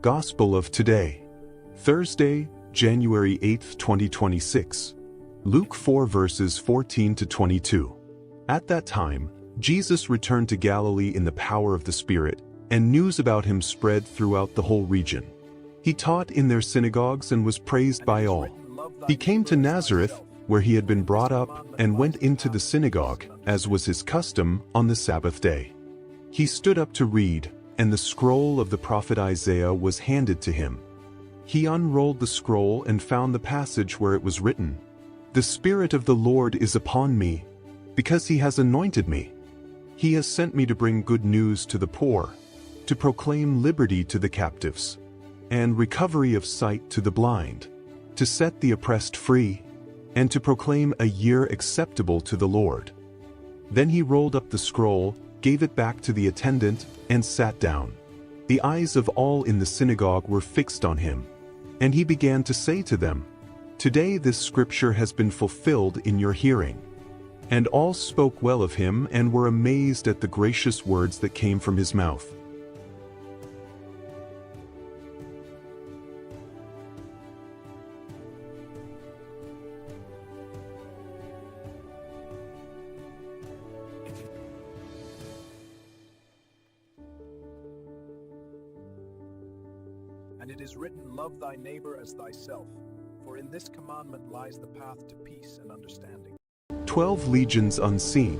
Gospel of today, Thursday, January 8, 2026. Luke 4 verses 14 to 22. At that time, Jesus returned to Galilee in the power of the Spirit, and news about him spread throughout the whole region. He taught in their synagogues and was praised by all. He came to Nazareth, where he had been brought up, and went into the synagogue, as was his custom, on the Sabbath day. He stood up to read, and the scroll of the prophet Isaiah was handed to him. He unrolled the scroll and found the passage where it was written, "The Spirit of the Lord is upon me, because he has anointed me. He has sent me to bring good news to the poor, to proclaim liberty to the captives, and recovery of sight to the blind, to set the oppressed free, and to proclaim a year acceptable to the Lord." Then he rolled up the scroll, gave it back to the attendant, and sat down. The eyes of all in the synagogue were fixed on him. And he began to say to them, "Today this scripture has been fulfilled in your hearing." And all spoke well of him and were amazed at the gracious words that came from his mouth. And it is written, "Love thy neighbor as thyself," for in this commandment lies the path to peace and understanding. 12 legions unseen.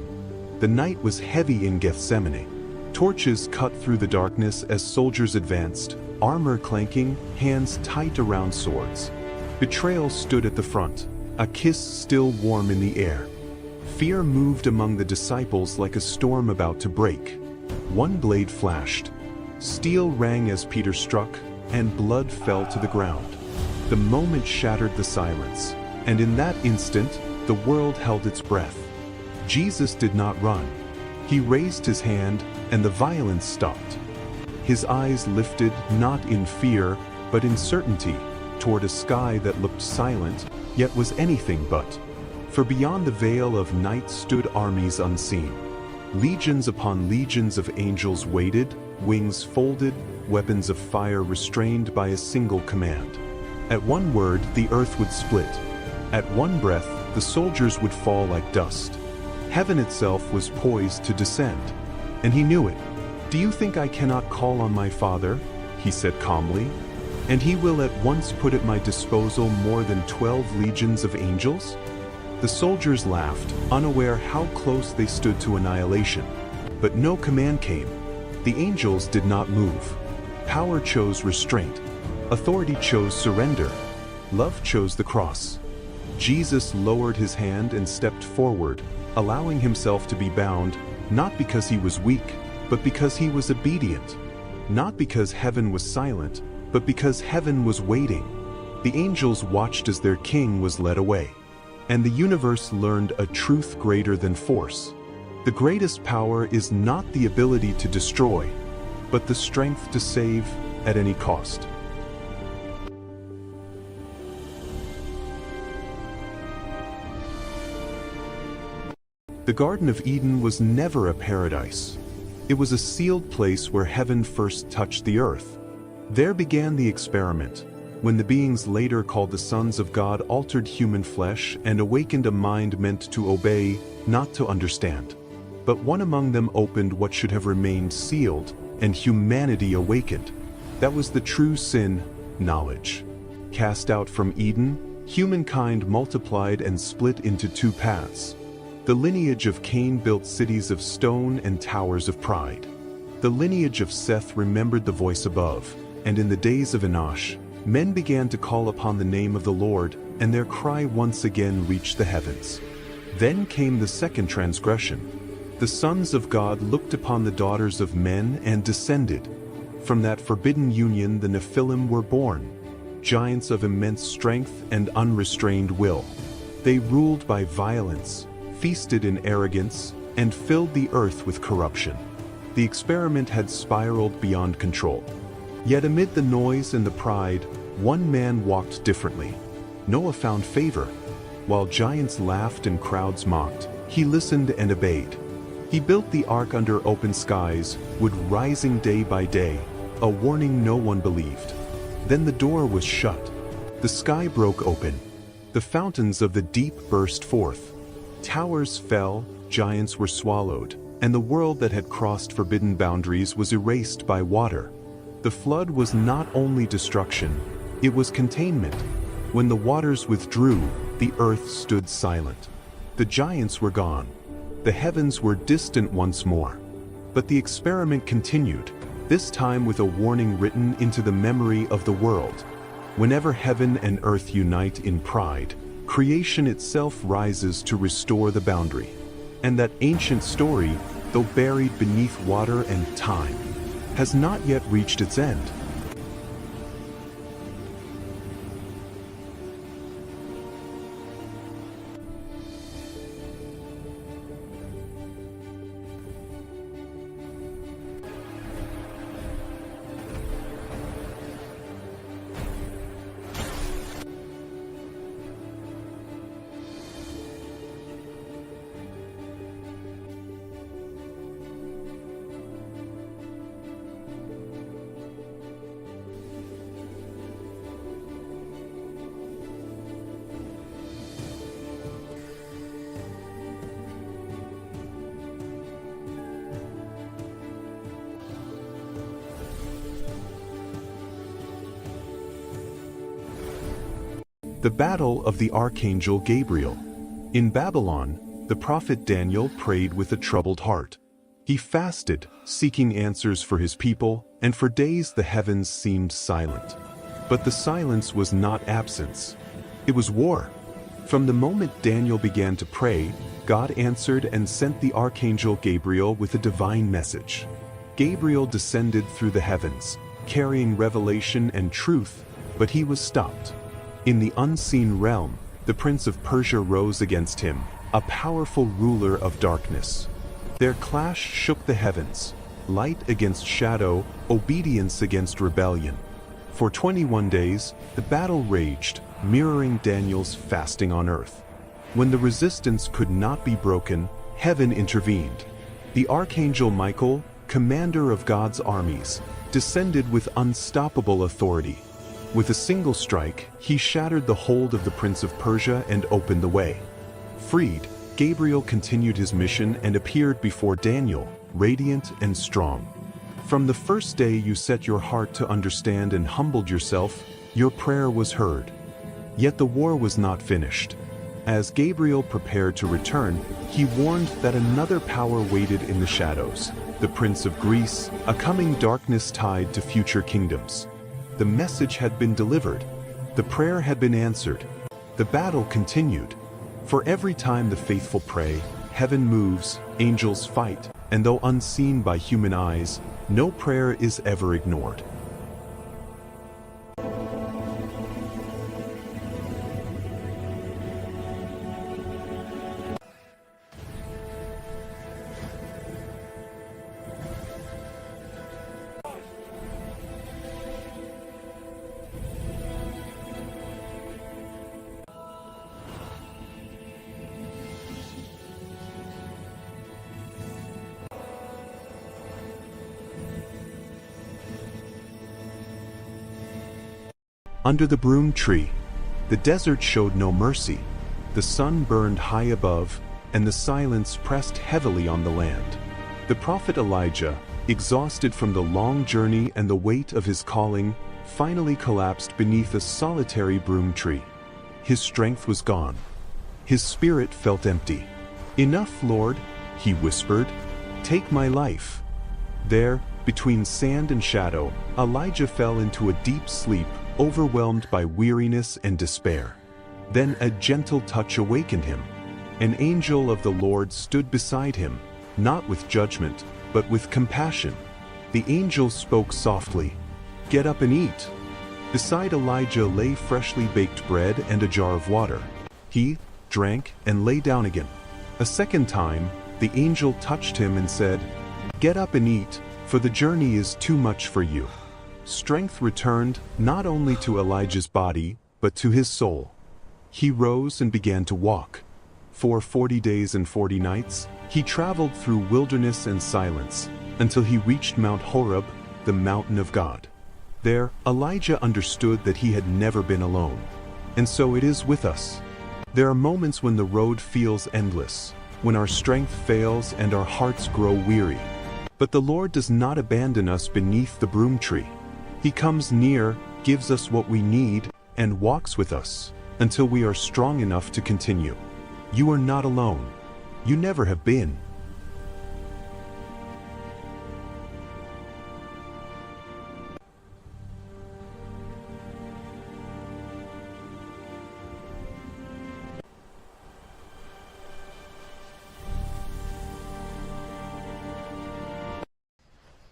The night was heavy in Gethsemane. Torches cut through the darkness as soldiers advanced, armor clanking, hands tight around swords. Betrayal stood at the front, a kiss still warm in the air. Fear moved among the disciples like a storm about to break. One blade flashed. Steel rang as Peter struck, and blood fell to the ground. The moment shattered the silence, and in that instant, the world held its breath. Jesus did not run. He raised his hand, and the violence stopped. His eyes lifted not in fear, but in certainty, toward a sky that looked silent, yet was anything but. For beyond the veil of night stood armies unseen. Legions upon legions of angels waited, wings folded, weapons of fire restrained by a single command. At one word, the earth would split. At one breath, the soldiers would fall like dust. Heaven itself was poised to descend. And he knew it. "Do you think I cannot call on my Father?" he said calmly. "And he will at once put at my disposal more than 12 legions of angels?" The soldiers laughed, unaware how close they stood to annihilation. But no command came. The angels did not move. Power chose restraint. Authority chose surrender. Love chose the cross. Jesus lowered his hand and stepped forward, allowing himself to be bound, not because he was weak, but because he was obedient. Not because heaven was silent, but because heaven was waiting. The angels watched as their king was led away. And the universe learned a truth greater than force. The greatest power is not the ability to destroy, but the strength to save at any cost. The Garden of Eden was never a paradise. It was a sealed place where heaven first touched the earth. There began the experiment, when the beings later called the sons of God altered human flesh and awakened a mind meant to obey, not to understand. But one among them opened what should have remained sealed, and humanity awakened. That was the true sin, knowledge. Cast out from Eden, humankind multiplied and split into two paths. The lineage of Cain built cities of stone and towers of pride. The lineage of Seth remembered the voice above, and in the days of Enosh, men began to call upon the name of the Lord, and their cry once again reached the heavens. Then came the second transgression. The sons of God looked upon the daughters of men and descended. From that forbidden union the Nephilim were born, giants of immense strength and unrestrained will. They ruled by violence, feasted in arrogance, and filled the earth with corruption. The experiment had spiraled beyond control. Yet amid the noise and the pride, one man walked differently. Noah found favor. While giants laughed and crowds mocked, he listened and obeyed. He built the ark under open skies, wood rising day by day, a warning no one believed. Then the door was shut. The sky broke open. The fountains of the deep burst forth. Towers fell, giants were swallowed, and the world that had crossed forbidden boundaries was erased by water. The flood was not only destruction, it was containment. When the waters withdrew, the earth stood silent. The giants were gone. The heavens were distant once more. But the experiment continued, this time with a warning written into the memory of the world. Whenever heaven and earth unite in pride, creation itself rises to restore the boundary. And that ancient story, though buried beneath water and time, has not yet reached its end. The Battle of the Archangel Gabriel. In Babylon, the prophet Daniel prayed with a troubled heart. He fasted, seeking answers for his people, and for days the heavens seemed silent. But the silence was not absence. It was war. From the moment Daniel began to pray, God answered and sent the Archangel Gabriel with a divine message. Gabriel descended through the heavens, carrying revelation and truth, but he was stopped. In the unseen realm, the prince of Persia rose against him, a powerful ruler of darkness. Their clash shook the heavens, light against shadow, obedience against rebellion. For 21 days, the battle raged, mirroring Daniel's fasting on earth. When the resistance could not be broken, heaven intervened. The archangel Michael, commander of God's armies, descended with unstoppable authority. With a single strike, he shattered the hold of the Prince of Persia and opened the way. Freed, Gabriel continued his mission and appeared before Daniel, radiant and strong. From the first day you set your heart to understand and humbled yourself, your prayer was heard. Yet the war was not finished. As Gabriel prepared to return, he warned that another power waited in the shadows, the Prince of Greece, a coming darkness tied to future kingdoms. The message had been delivered. The prayer had been answered. The battle continued. For every time the faithful pray, heaven moves, angels fight, and though unseen by human eyes, no prayer is ever ignored. Under the broom tree, the desert showed no mercy. The sun burned high above, and the silence pressed heavily on the land. The prophet Elijah, exhausted from the long journey and the weight of his calling, finally collapsed beneath a solitary broom tree. His strength was gone. His spirit felt empty. "Enough, Lord," he whispered. "Take my life." There, between sand and shadow, Elijah fell into a deep sleep, overwhelmed by weariness and despair. Then a gentle touch awakened him. An angel of the Lord stood beside him, not with judgment, but with compassion. The angel spoke softly, "Get up and eat." Beside Elijah lay freshly baked bread and a jar of water. He drank and lay down again. A second time, the angel touched him and said, "Get up and eat, for the journey is too much for you." Strength returned not only to Elijah's body, but to his soul. He rose and began to walk. For 40 days and 40 nights, he traveled through wilderness and silence, until he reached Mount Horeb, the mountain of God. There, Elijah understood that he had never been alone. And so it is with us. There are moments when the road feels endless, when our strength fails and our hearts grow weary. But the Lord does not abandon us beneath the broom tree. He comes near, gives us what we need, and walks with us, until we are strong enough to continue. You are not alone. You never have been.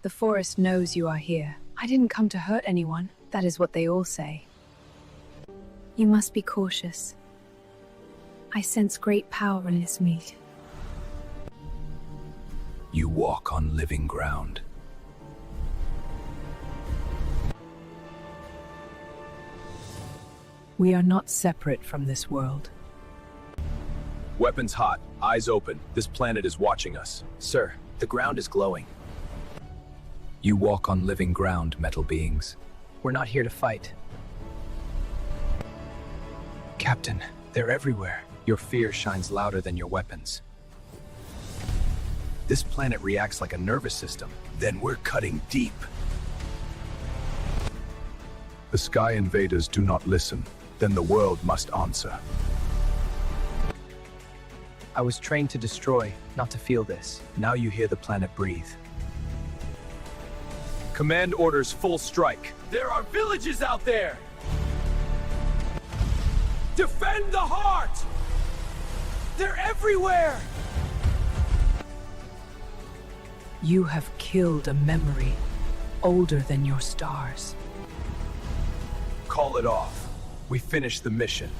The forest knows you are here. I didn't come to hurt anyone. That is what they all say. You must be cautious. I sense great power in this meat. You walk on living ground. We are not separate from this world. Weapons hot, eyes open. This planet is watching us. Sir, the ground is glowing. You walk on living ground, metal beings. We're not here to fight. Captain, they're everywhere. Your fear shines louder than your weapons. This planet reacts like a nervous system. Then we're cutting deep. The sky invaders do not listen. Then the world must answer. I was trained to destroy, not to feel this. Now you hear the planet breathe. Command orders full strike. There are villages out there! Defend the heart! They're everywhere! You have killed a memory, older than your stars. Call it off. We finished the mission.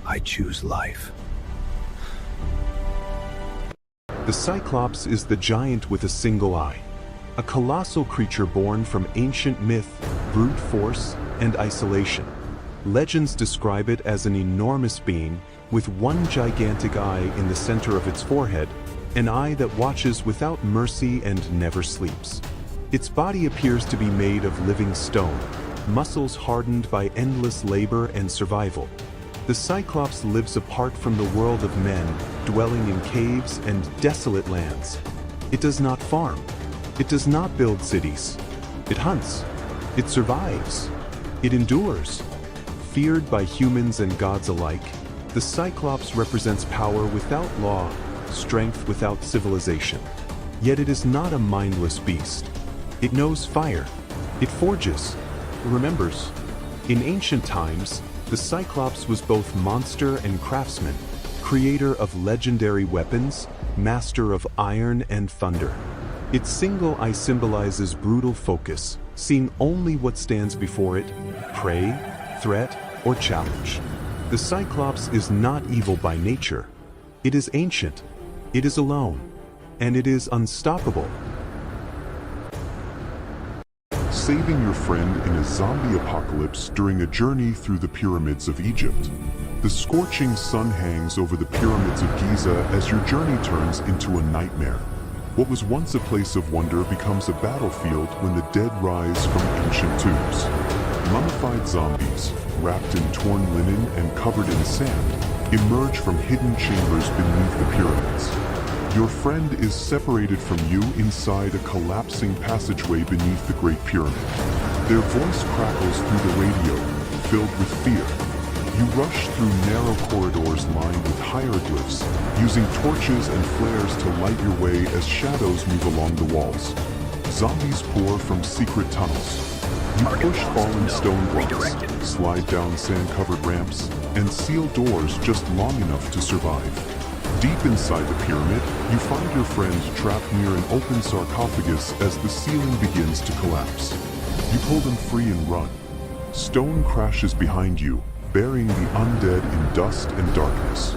I choose life. The Cyclops is the giant with a single eye. a colossal creature born from ancient myth, brute force, and isolation. Legends describe it as an enormous being with one gigantic eye in the center of its forehead, an eye that watches without mercy and never sleeps. Its body appears to be made of living stone, muscles hardened by endless labor and survival. The Cyclops lives apart from the world of men, dwelling in caves and desolate lands. It does not farm. It does not build cities. It hunts. It survives. It endures. Feared by humans and gods alike, the Cyclops represents power without law, strength without civilization. Yet it is not a mindless beast. It knows fire. It forges. Remembers. In ancient times, the Cyclops was both monster and craftsman, creator of legendary weapons, master of iron and thunder. Its single eye symbolizes brutal focus, seeing only what stands before it, prey, threat, or challenge. The Cyclops is not evil by nature. It is ancient, it is alone, and it is unstoppable. Saving your friend in a zombie apocalypse during a journey through the pyramids of Egypt. The scorching sun hangs over the pyramids of Giza as your journey turns into a nightmare. What was once a place of wonder becomes a battlefield when the dead rise from ancient tombs. Mummified zombies, wrapped in torn linen and covered in sand, emerge from hidden chambers beneath the pyramids. Your friend is separated from you inside a collapsing passageway beneath the Great Pyramid. Their voice crackles through the radio, filled with fear. You rush through narrow corridors lined with hieroglyphs, using torches and flares to light your way as shadows move along the walls. Zombies pour from secret tunnels. You push fallen stone blocks, slide down sand-covered ramps, and seal doors just long enough to survive. Deep inside the pyramid, you find your friend trapped near an open sarcophagus as the ceiling begins to collapse. You pull them free and run. Stone crashes behind you, burying the undead in dust and darkness.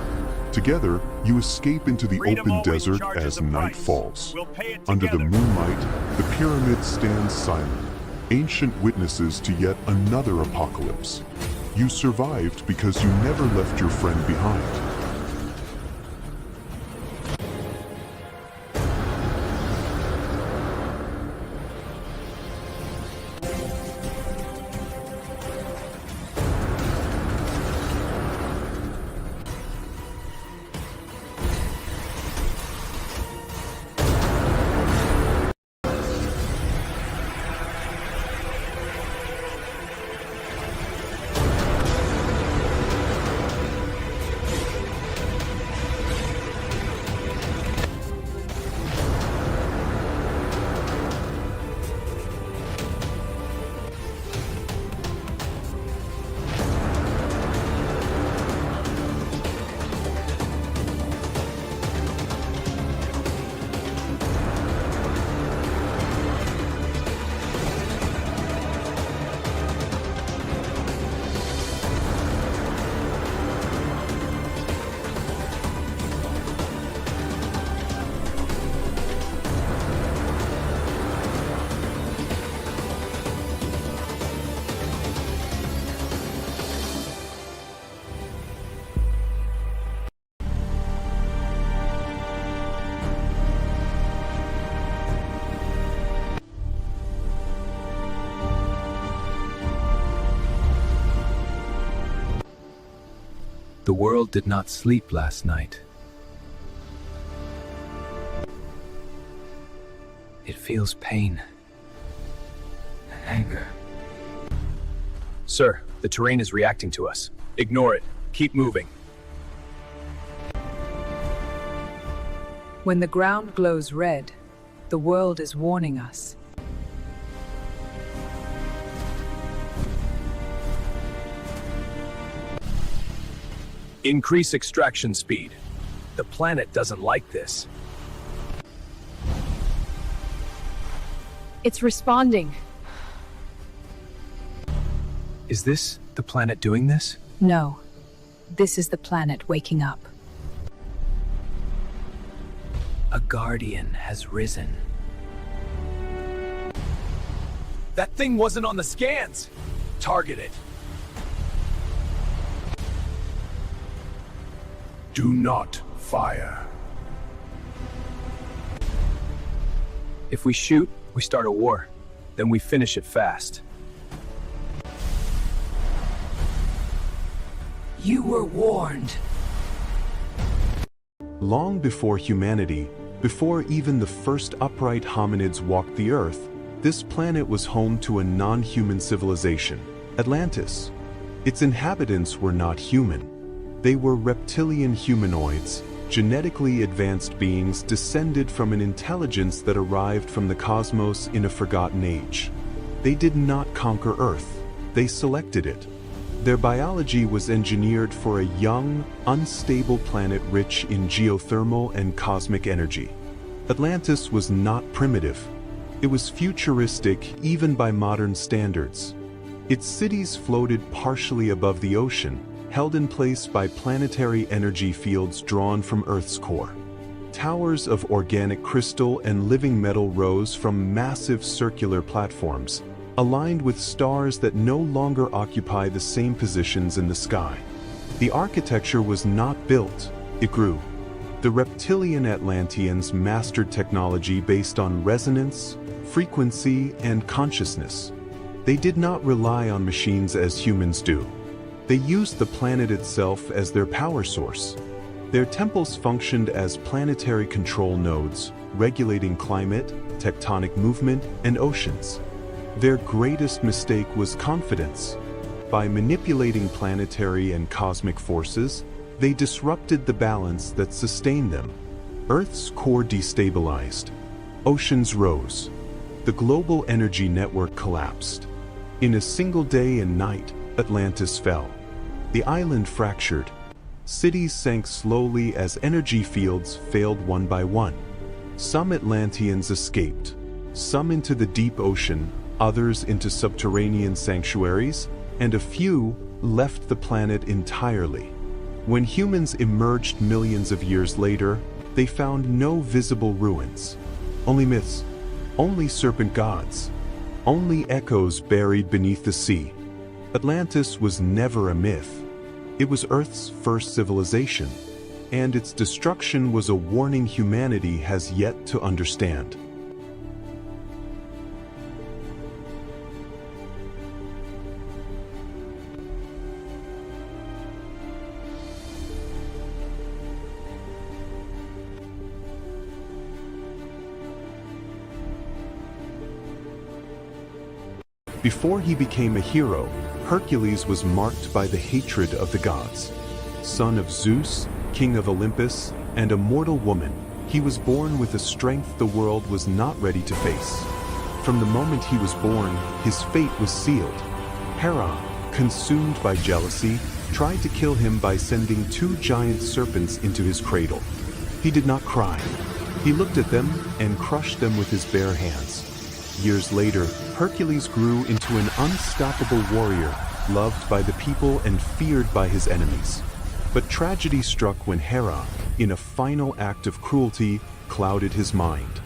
Together, you escape into the open desert as night falls. Under the moonlight, the pyramid stands silent, ancient witnesses to yet another apocalypse. You survived because you never left your friend behind. The world did not sleep last night. It feels pain and anger. Sir, the terrain is reacting to us. Ignore it. Keep moving. When the ground glows red, the world is warning us. Increase extraction speed. The planet doesn't like this. It's responding. Is this the planet doing this? No, this is the planet waking up. A guardian has risen. That thing wasn't on the scans! Target it. Do not fire. If we shoot, we start a war. Then we finish it fast. You were warned. Long before humanity, before even the first upright hominids walked the Earth, this planet was home to a non-human civilization, Atlantis. Its inhabitants were not human. They were reptilian humanoids, genetically advanced beings descended from an intelligence that arrived from the cosmos in a forgotten age. They did not conquer Earth, they selected it. Their biology was engineered for a young, unstable planet rich in geothermal and cosmic energy. Atlantis was not primitive. It was futuristic even by modern standards. Its cities floated partially above the ocean, held in place by planetary energy fields drawn from Earth's core. Towers of organic crystal and living metal rose from massive circular platforms, aligned with stars that no longer occupy the same positions in the sky. The architecture was not built, it grew. The reptilian Atlanteans mastered technology based on resonance, frequency, and consciousness. They did not rely on machines as humans do. They used the planet itself as their power source. Their temples functioned as planetary control nodes, regulating climate, tectonic movement, and oceans. Their greatest mistake was confidence. By manipulating planetary and cosmic forces, they disrupted the balance that sustained them. Earth's core destabilized. Oceans rose. The global energy network collapsed. In a single day and night, Atlantis fell. The island fractured. Cities sank slowly as energy fields failed one by one. Some Atlanteans escaped, some into the deep ocean, others into subterranean sanctuaries, and a few left the planet entirely. When humans emerged millions of years later, they found no visible ruins. Only myths, only serpent gods, only echoes buried beneath the sea. Atlantis was never a myth. It was Earth's first civilization, and its destruction was a warning humanity has yet to understand. Before he became a hero, Hercules was marked by the hatred of the gods. Son of Zeus, king of Olympus, and a mortal woman, he was born with a strength the world was not ready to face. From the moment he was born, his fate was sealed. Hera, consumed by jealousy, tried to kill him by sending 2 giant serpents into his cradle. He did not cry. He looked at them and crushed them with his bare hands. Years later, Hercules grew into an unstoppable warrior, loved by the people and feared by his enemies. But tragedy struck when Hera, in a final act of cruelty, clouded his mind.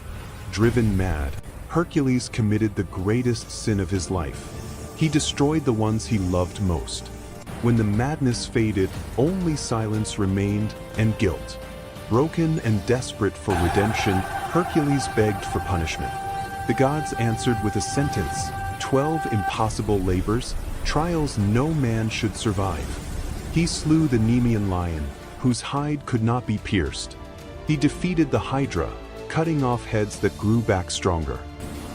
Driven mad, Hercules committed the greatest sin of his life. He destroyed the ones he loved most. When the madness faded, only silence remained and guilt. Broken and desperate for redemption, Hercules begged for punishment. The gods answered with a sentence: 12 impossible labors, trials no man should survive. He slew the Nemean lion, whose hide could not be pierced. He defeated the Hydra, cutting off heads that grew back stronger.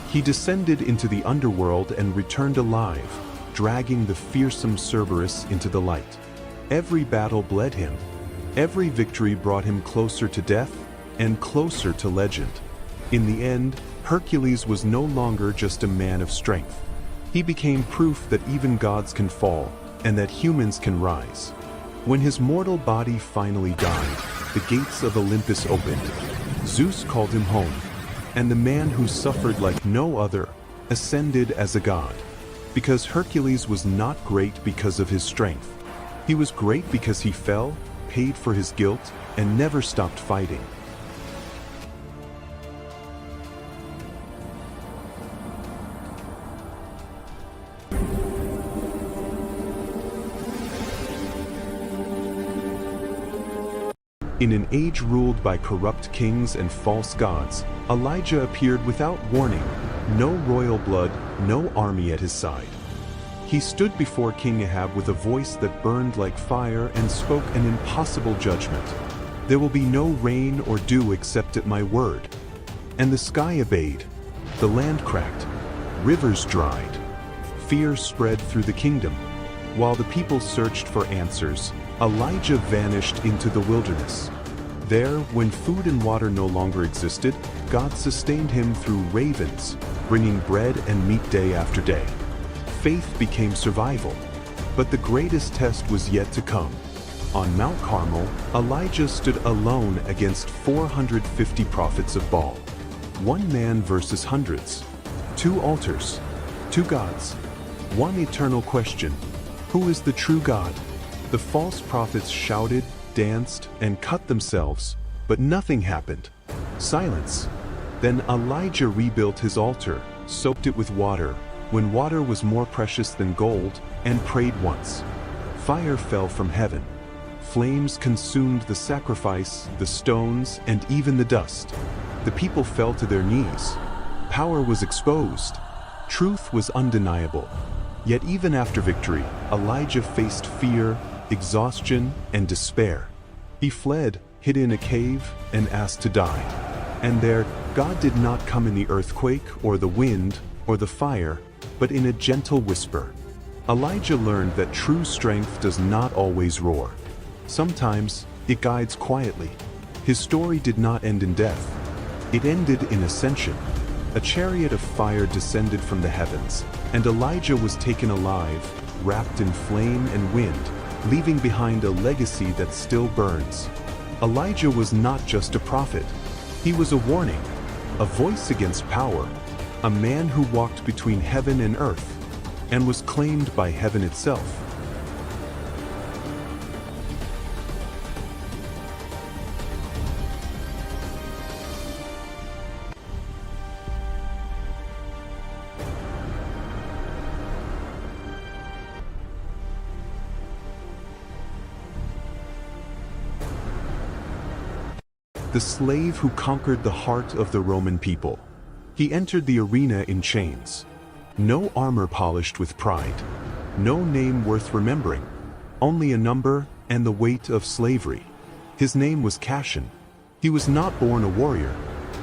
He descended into the underworld and returned alive, dragging the fearsome Cerberus into the light. Every battle bled him. Every victory brought him closer to death and closer to legend. In the end, Hercules was no longer just a man of strength. He became proof that even gods can fall, and that humans can rise. When his mortal body finally died, the gates of Olympus opened. Zeus called him home, and the man who suffered like no other ascended as a god. Because Hercules was not great because of his strength. He was great because he fell, paid for his guilt, and never stopped fighting. In an age ruled by corrupt kings and false gods, Elijah appeared without warning, no royal blood, no army at his side. He stood before King Ahab with a voice that burned like fire and spoke an impossible judgment. There will be no rain or dew except at my word. And the sky obeyed. The land cracked. Rivers dried. Fear spread through the kingdom. While the people searched for answers, Elijah vanished into the wilderness. There, when food and water no longer existed, God sustained him through ravens, bringing bread and meat day after day. Faith became survival. But the greatest test was yet to come. On Mount Carmel, Elijah stood alone against 450 prophets of Baal. One man versus hundreds. Two altars. Two gods. One eternal question. Who is the true God? The false prophets shouted, danced, and cut themselves, but nothing happened. Silence. Then Elijah rebuilt his altar, soaked it with water, when water was more precious than gold, and prayed once. Fire fell from heaven. Flames consumed the sacrifice, the stones, and even the dust. The people fell to their knees. Power was exposed. Truth was undeniable. Yet even after victory, Elijah faced fear, exhaustion, and despair. He fled, hid in a cave, and asked to die. And there, God did not come in the earthquake, or the wind, or the fire, but in a gentle whisper. Elijah learned that true strength does not always roar. Sometimes, it guides quietly. His story did not end in death. It ended in ascension. A chariot of fire descended from the heavens, and Elijah was taken alive, wrapped in flame and wind, leaving behind a legacy that still burns. Elijah was not just a prophet. He was a warning, a voice against power, a man who walked between heaven and earth, and was claimed by heaven itself. The slave who conquered the heart of the Roman people. He entered the arena in chains. No armor polished with pride. No name worth remembering. Only a number and the weight of slavery. His name was Cassion. He was not born a warrior.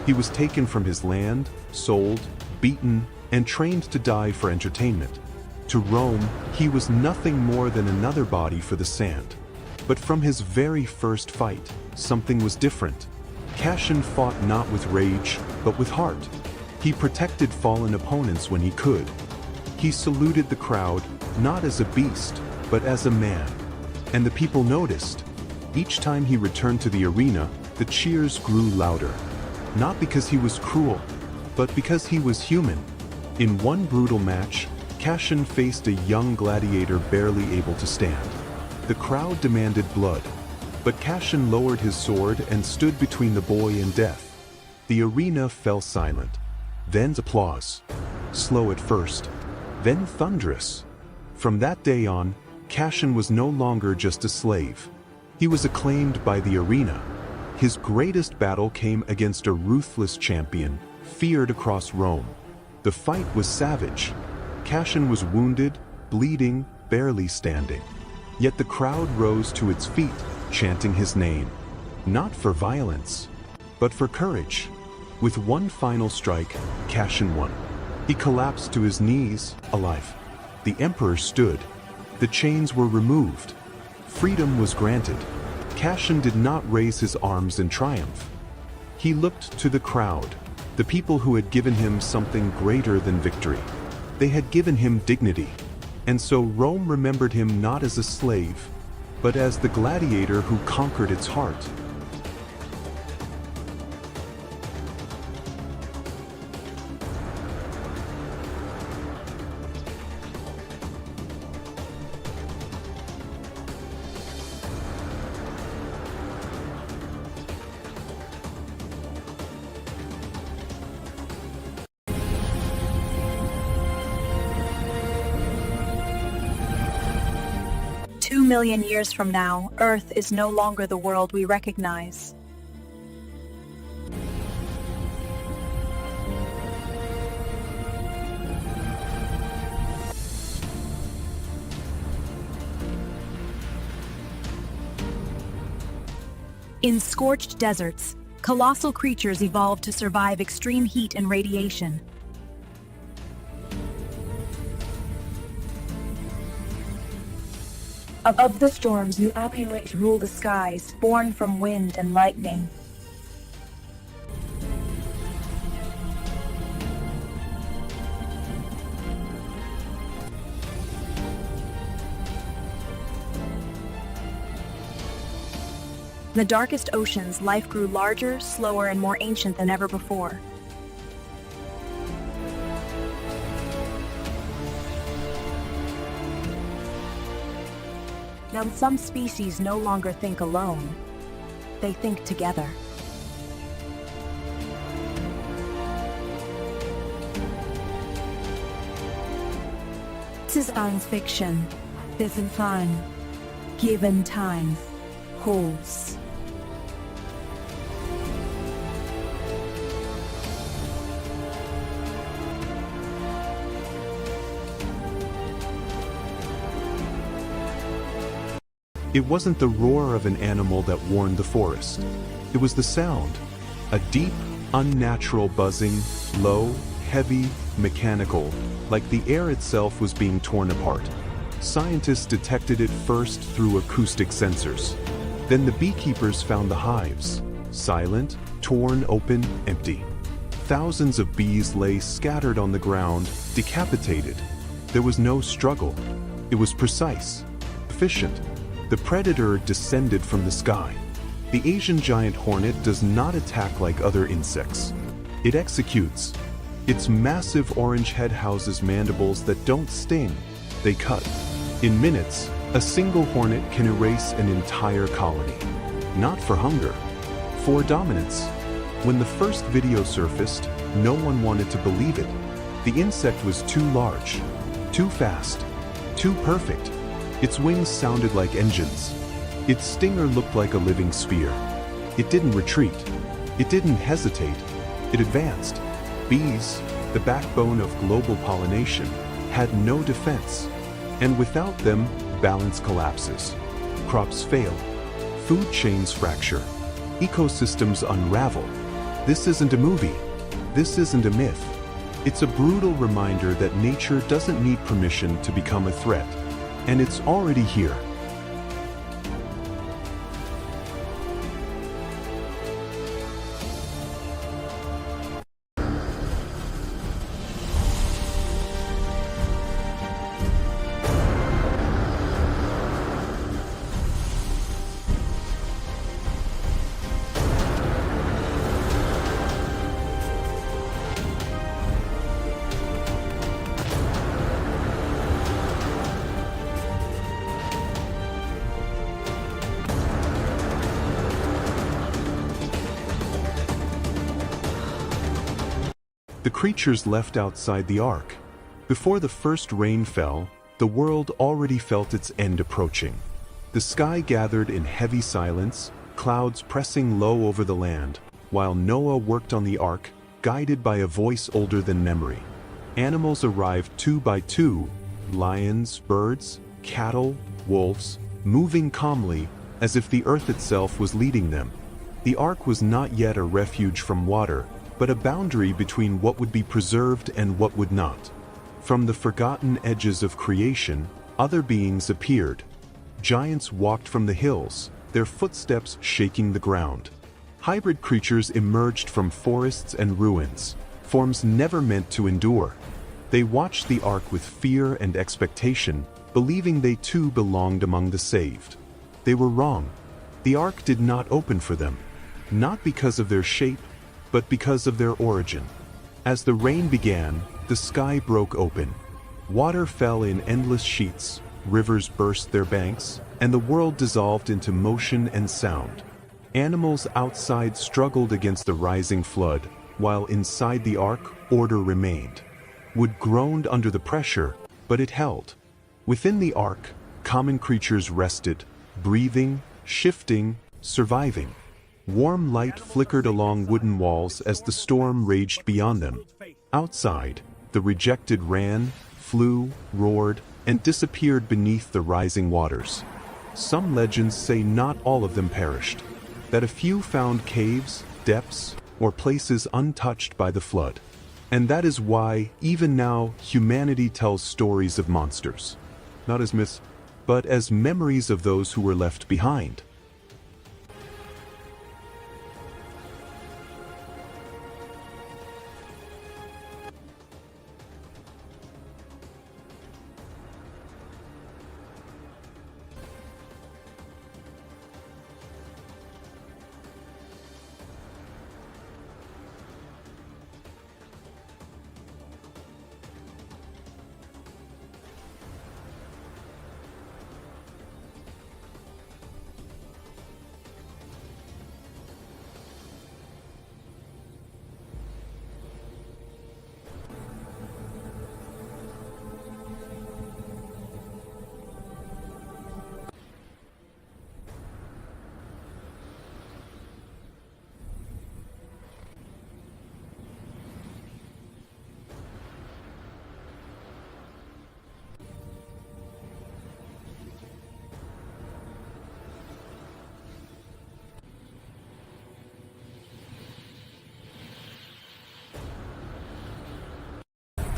He was taken from his land, sold, beaten, and trained to die for entertainment. To Rome, he was nothing more than another body for the sand. But from his very first fight, something was different. Cassion fought not with rage, but with heart. He protected fallen opponents when he could. He saluted the crowd, not as a beast, but as a man. And the people noticed. Each time he returned to the arena, the cheers grew louder. Not because he was cruel, but because he was human. In one brutal match, Cassion faced a young gladiator barely able to stand. The crowd demanded blood. But Cassion lowered his sword and stood between the boy and death. The arena fell silent. Then applause. Slow at first, then thunderous. From that day on, Cassion was no longer just a slave. He was acclaimed by the arena. His greatest battle came against a ruthless champion, feared across Rome. The fight was savage. Cassion was wounded, bleeding, barely standing. Yet the crowd rose to its feet, chanting his name, not for violence, but for courage. With one final strike, Cassion won. He collapsed to his knees, alive. The emperor stood. The chains were removed. Freedom was granted. Cassion did not raise his arms in triumph. He looked to the crowd, the people who had given him something greater than victory. They had given him dignity. And so Rome remembered him not as a slave, but as the gladiator who conquered its heart. million years from now, Earth is no longer the world we recognize. In scorched deserts, colossal creatures evolved to survive extreme heat and radiation. Of the storms, new Apulate rule the skies, born from wind and lightning. In the darkest oceans, life grew larger, slower, and more ancient than ever before. Now, some species no longer think alone. They think together. This is science fiction. This is fun. Given time holds. It wasn't the roar of an animal that warned the forest. It was the sound. A deep, unnatural buzzing, low, heavy, mechanical, like the air itself was being torn apart. Scientists detected it first through acoustic sensors. Then the beekeepers found the hives. Silent, torn open, empty. Thousands of bees lay scattered on the ground, decapitated. There was no struggle. It was precise, efficient. The predator descended from the sky. The Asian giant hornet does not attack like other insects. It executes. Its massive orange head houses mandibles that don't sting, they cut. In minutes, a single hornet can erase an entire colony. Not for hunger, for dominance. When the first video surfaced, no one wanted to believe it. The insect was too large, too fast, too perfect. Its wings sounded like engines. Its stinger looked like a living spear. It didn't retreat. It didn't hesitate. It advanced. Bees, the backbone of global pollination, had no defense. And without them, balance collapses. Crops fail. Food chains fracture. Ecosystems unravel. This isn't a movie. This isn't a myth. It's a brutal reminder that nature doesn't need permission to become a threat. And it's already here. The creatures left outside the ark. Before the first rain fell, the world already felt its end approaching. The sky gathered in heavy silence, clouds pressing low over the land, while Noah worked on the ark, guided by a voice older than memory. Animals arrived 2 by 2, lions, birds, cattle, wolves, moving calmly, as if the earth itself was leading them. The ark was not yet a refuge from water, but a boundary between what would be preserved and what would not. From the forgotten edges of creation, other beings appeared. Giants walked from the hills, their footsteps shaking the ground. Hybrid creatures emerged from forests and ruins, forms never meant to endure. They watched the ark with fear and expectation, believing they too belonged among the saved. They were wrong. The ark did not open for them, not because of their shape, but because of their origin. As the rain began, the sky broke open. Water fell in endless sheets, rivers burst their banks, and the world dissolved into motion and sound. Animals outside struggled against the rising flood, while inside the ark, order remained. Wood groaned under the pressure, but it held. Within the ark, common creatures rested, breathing, shifting, surviving. Warm light flickered along wooden walls as the storm raged beyond them. Outside, the rejected ran, flew, roared, and disappeared beneath the rising waters. Some legends say not all of them perished, that a few found caves, depths, or places untouched by the flood. And that is why, even now, humanity tells stories of monsters. Not as myths, but as memories of those who were left behind.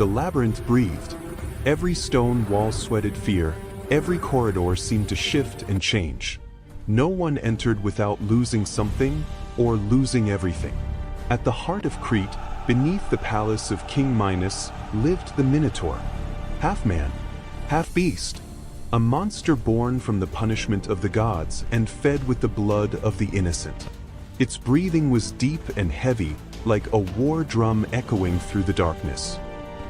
The labyrinth breathed. Every stone wall sweated fear, every corridor seemed to shift and change. No one entered without losing something or losing everything. At the heart of Crete, beneath the palace of King Minos, lived the Minotaur. Half man, half beast. A monster born from the punishment of the gods and fed with the blood of the innocent. Its breathing was deep and heavy, like a war drum echoing through the darkness.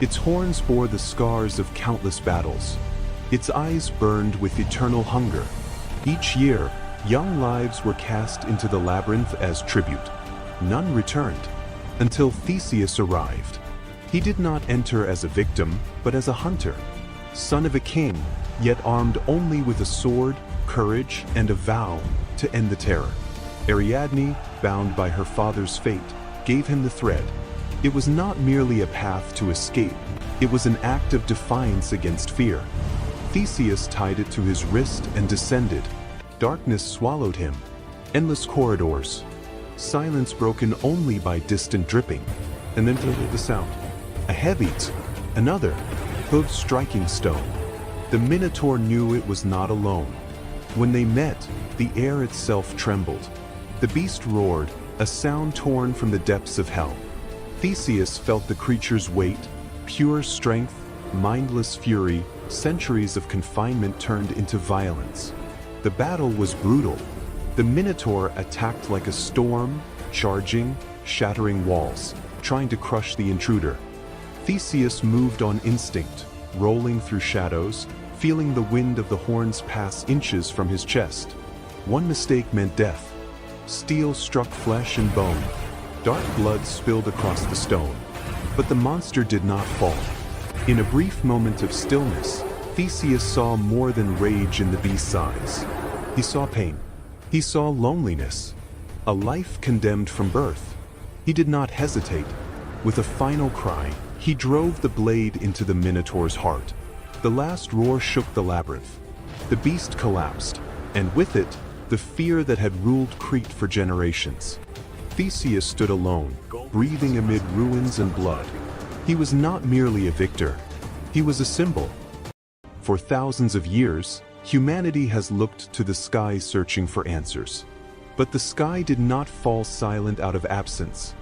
Its horns bore the scars of countless battles. Its eyes burned with eternal hunger. Each year, young lives were cast into the labyrinth as tribute. None returned, until Theseus arrived. He did not enter as a victim, but as a hunter. Son of a king, yet armed only with a sword, courage, and a vow to end the terror. Ariadne, bound by her father's fate, gave him the thread. It was not merely a path to escape, it was an act of defiance against fear. Theseus tied it to his wrist and descended. Darkness swallowed him. Endless corridors. Silence broken only by distant dripping. And then the sound. A heavy, another, hooves striking stone. The Minotaur knew it was not alone. When they met, the air itself trembled. The beast roared, a sound torn from the depths of hell. Theseus felt the creature's weight, pure strength, mindless fury, centuries of confinement turned into violence. The battle was brutal. The Minotaur attacked like a storm, charging, shattering walls, trying to crush the intruder. Theseus moved on instinct, rolling through shadows, feeling the wind of the horns pass inches from his chest. One mistake meant death. Steel struck flesh and bone. Dark blood spilled across the stone. But the monster did not fall. In a brief moment of stillness, Theseus saw more than rage in the beast's eyes. He saw pain. He saw loneliness. A life condemned from birth. He did not hesitate. With a final cry, he drove the blade into the Minotaur's heart. The last roar shook the labyrinth. The beast collapsed, and with it, the fear that had ruled Crete for generations. Theseus stood alone, breathing amid ruins and blood. He was not merely a victor. He was a symbol. For thousands of years, humanity has looked to the sky searching for answers. But the sky did not fall silent out of absence.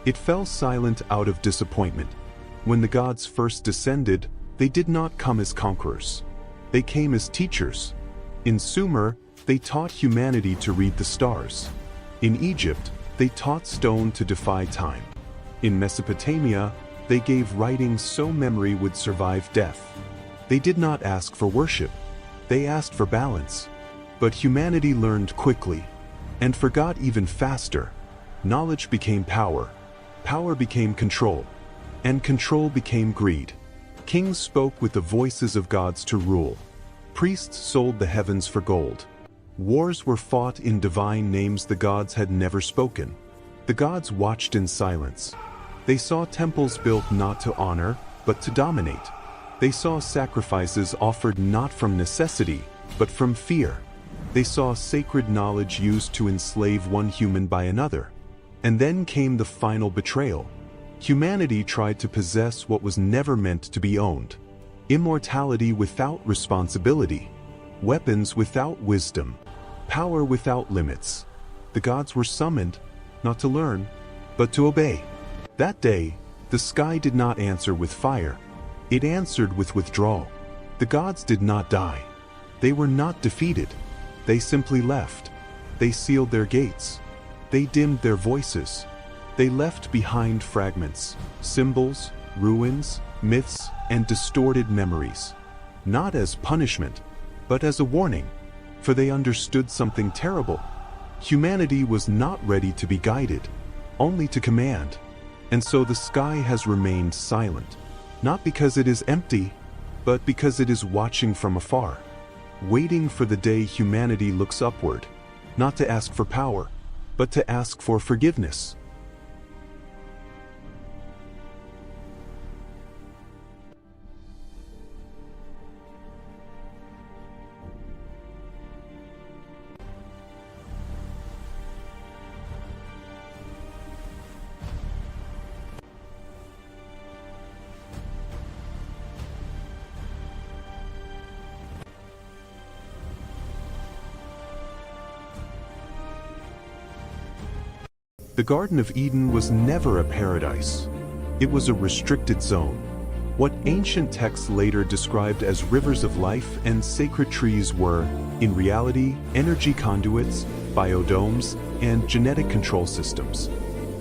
It fell silent out of disappointment. When the gods first descended, they did not come as conquerors. They came as teachers. In Sumer, they taught humanity to read the stars. In Egypt, they taught stone to defy time. In Mesopotamia, they gave writing so memory would survive death. They did not ask for worship. They asked for balance. But humanity learned quickly, and forgot even faster. Knowledge became power. Power became control. And control became greed. Kings spoke with the voices of gods to rule. Priests sold the heavens for gold. Wars were fought in divine names the gods had never spoken. The gods watched in silence. They saw temples built not to honor, but to dominate. They saw sacrifices offered not from necessity, but from fear. They saw sacred knowledge used to enslave one human by another. And then came the final betrayal. Humanity tried to possess what was never meant to be owned. Immortality without responsibility. Weapons without wisdom. Power without limits. The gods were summoned, not to learn, but to obey. That day, the sky did not answer with fire. It answered with withdrawal. The gods did not die. They were not defeated. They simply left. They sealed their gates. They dimmed their voices. They left behind fragments, symbols, ruins, myths, and distorted memories. Not as punishment, but as a warning, for they understood something terrible. Humanity was not ready to be guided, only to command. And so the sky has remained silent, not because it is empty, but because it is watching from afar, waiting for the day humanity looks upward, not to ask for power, but to ask for forgiveness. The Garden of Eden was never a paradise. It was a restricted zone. What ancient texts later described as rivers of life and sacred trees were, in reality, energy conduits, biodomes, and genetic control systems.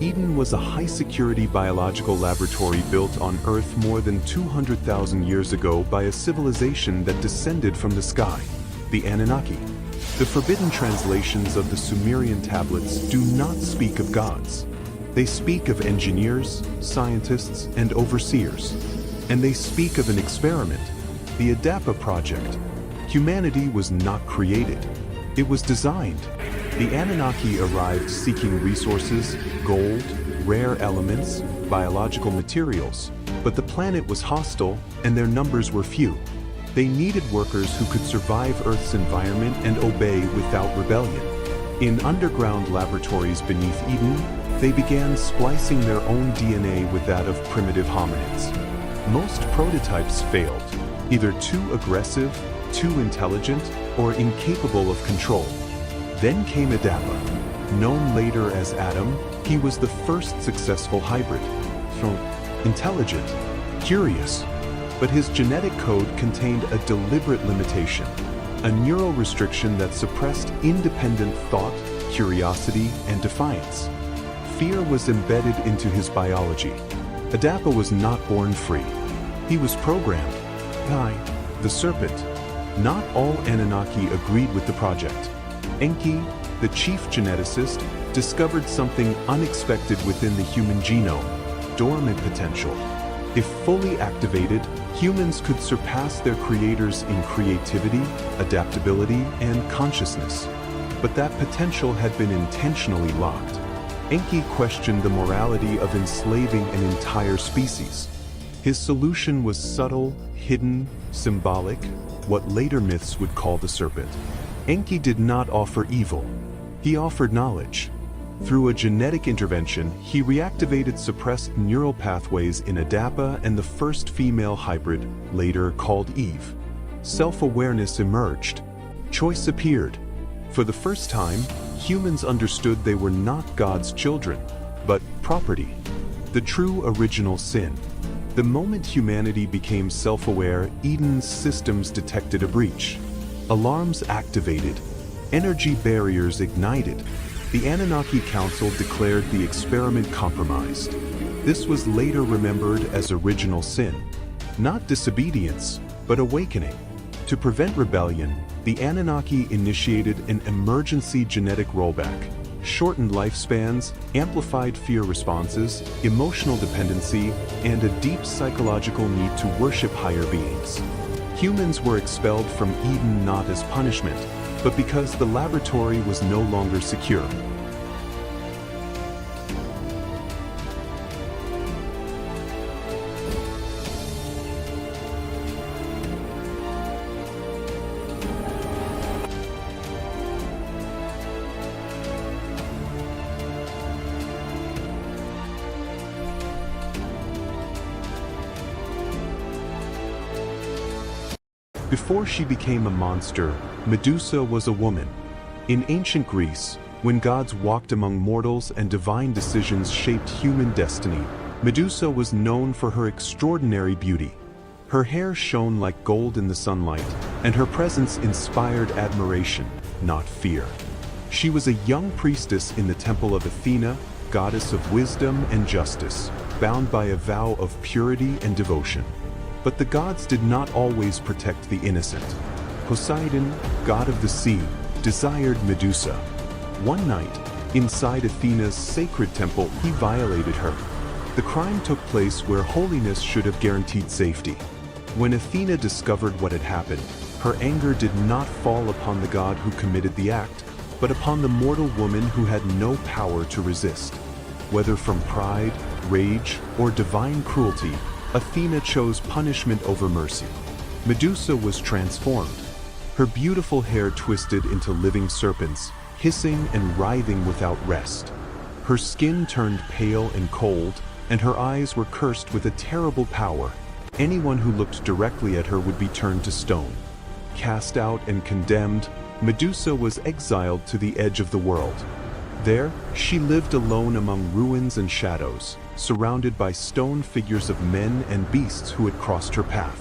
Eden was a high-security biological laboratory built on Earth more than 200,000 years ago by a civilization that descended from the sky, the Anunnaki. The forbidden translations of the Sumerian tablets do not speak of gods. They speak of engineers, scientists, and overseers. And they speak of an experiment, the Adapa Project. Humanity was not created. It was designed. The Anunnaki arrived seeking resources, gold, rare elements, biological materials. But the planet was hostile, and their numbers were few. They needed workers who could survive Earth's environment and obey without rebellion. In underground laboratories beneath Eden, they began splicing their own DNA with that of primitive hominids. Most prototypes failed, either too aggressive, too intelligent, or incapable of control. Then came Adapa. Known later as Adam, he was the first successful hybrid. Intelligent, curious, but his genetic code contained a deliberate limitation, a neural restriction that suppressed independent thought, curiosity, and defiance. Fear was embedded into his biology. Adapa was not born free. He was programmed. The serpent. Not all Anunnaki agreed with the project. Enki, the chief geneticist, discovered something unexpected within the human genome, dormant potential. If fully activated, humans could surpass their creators in creativity, adaptability, and consciousness. But that potential had been intentionally locked. Enki questioned the morality of enslaving an entire species. His solution was subtle, hidden, symbolic, what later myths would call the serpent. Enki did not offer evil. He offered knowledge. Through a genetic intervention, he reactivated suppressed neural pathways in Adapa and the first female hybrid, later called Eve. Self-awareness emerged. Choice appeared. For the first time, humans understood they were not God's children, but property. The true original sin. The moment humanity became self-aware, Eden's systems detected a breach. Alarms activated. Energy barriers ignited. The Anunnaki Council declared the experiment compromised. This was later remembered as original sin. Not disobedience, but awakening. To prevent rebellion, the Anunnaki initiated an emergency genetic rollback, shortened lifespans, amplified fear responses, emotional dependency, and a deep psychological need to worship higher beings. Humans were expelled from Eden not as punishment, but because the laboratory was no longer secure. Before she became a monster, Medusa was a woman. In ancient Greece, when gods walked among mortals and divine decisions shaped human destiny, Medusa was known for her extraordinary beauty. Her hair shone like gold in the sunlight, and her presence inspired admiration, not fear. She was a young priestess in the temple of Athena, goddess of wisdom and justice, bound by a vow of purity and devotion. But the gods did not always protect the innocent. Poseidon, god of the sea, desired Medusa. One night, inside Athena's sacred temple, he violated her. The crime took place where holiness should have guaranteed safety. When Athena discovered what had happened, her anger did not fall upon the god who committed the act, but upon the mortal woman who had no power to resist. Whether from pride, rage, or divine cruelty, Athena chose punishment over mercy. Medusa was transformed. Her beautiful hair twisted into living serpents, hissing and writhing without rest. Her skin turned pale and cold, and her eyes were cursed with a terrible power. Anyone who looked directly at her would be turned to stone. Cast out and condemned, Medusa was exiled to the edge of the world. There, she lived alone among ruins and shadows, surrounded by stone figures of men and beasts who had crossed her path.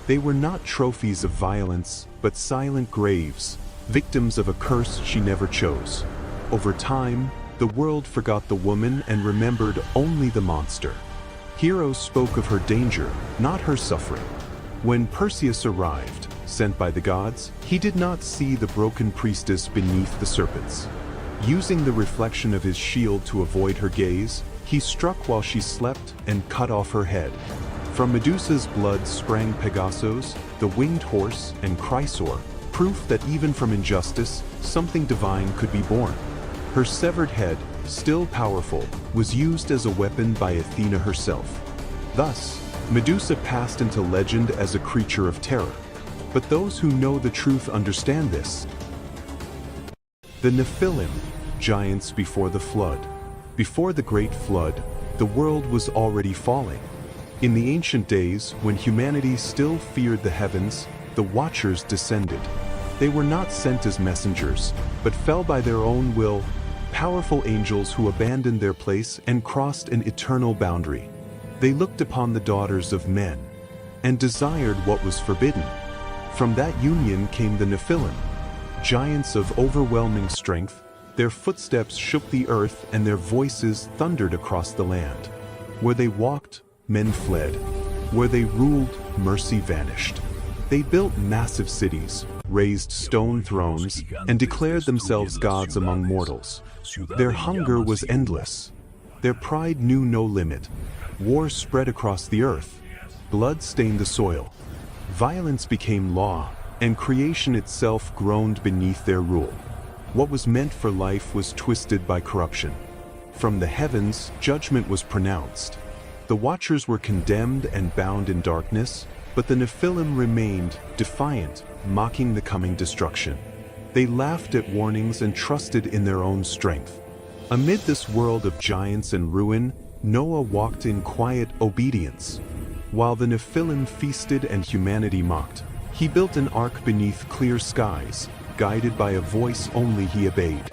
They were not trophies of violence, but silent graves, victims of a curse she never chose. Over time, the world forgot the woman and remembered only the monster. Heroes spoke of her danger, not her suffering. When Perseus arrived, sent by the gods, he did not see the broken priestess beneath the serpents. Using the reflection of his shield to avoid her gaze, he struck while she slept and cut off her head. From Medusa's blood sprang Pegasus, the winged horse, and Chrysaor, proof that even from injustice, something divine could be born. Her severed head, still powerful, was used as a weapon by Athena herself. Thus, Medusa passed into legend as a creature of terror. But those who know the truth understand this. The Nephilim, giants before the flood. Before the Great Flood, the world was already falling. In the ancient days, when humanity still feared the heavens, the Watchers descended. They were not sent as messengers, but fell by their own will, powerful angels who abandoned their place and crossed an eternal boundary. They looked upon the daughters of men, and desired what was forbidden. From that union came the Nephilim, giants of overwhelming strength. Their footsteps shook the earth and their voices thundered across the land. Where they walked, men fled. Where they ruled, mercy vanished. They built massive cities, raised stone thrones, and declared themselves gods among mortals. Their hunger was endless. Their pride knew no limit. War spread across the earth. Blood stained the soil. Violence became law, and creation itself groaned beneath their rule. What was meant for life was twisted by corruption. From the heavens, judgment was pronounced. The Watchers were condemned and bound in darkness, but the Nephilim remained, defiant, mocking the coming destruction. They laughed at warnings and trusted in their own strength. Amid this world of giants and ruin, Noah walked in quiet obedience. While the Nephilim feasted and humanity mocked, he built an ark beneath clear skies, guided by a voice only he obeyed.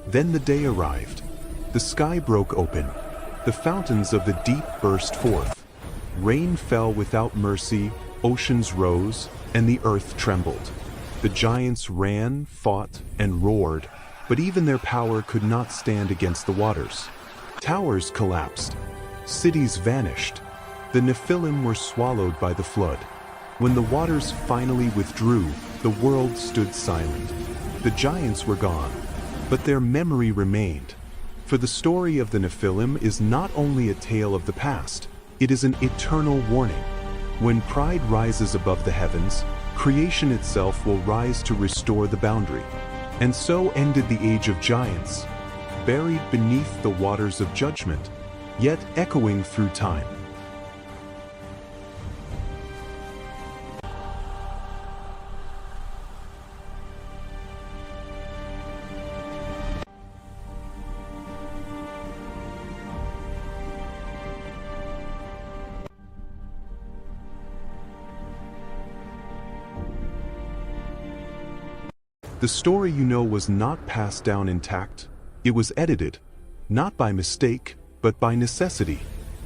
Then the day arrived. The sky broke open. The fountains of the deep burst forth. Rain fell without mercy, oceans rose, and the earth trembled. The giants ran, fought, and roared, but even their power could not stand against the waters. Towers collapsed. Cities vanished. The Nephilim were swallowed by the flood. When the waters finally withdrew, the world stood silent. The giants were gone, but their memory remained. For the story of the Nephilim is not only a tale of the past, it is an eternal warning. When pride rises above the heavens, creation itself will rise to restore the boundary. And so ended the age of giants, buried beneath the waters of judgment, yet echoing through time. The story you know was not passed down intact. It was edited, not by mistake, but by necessity.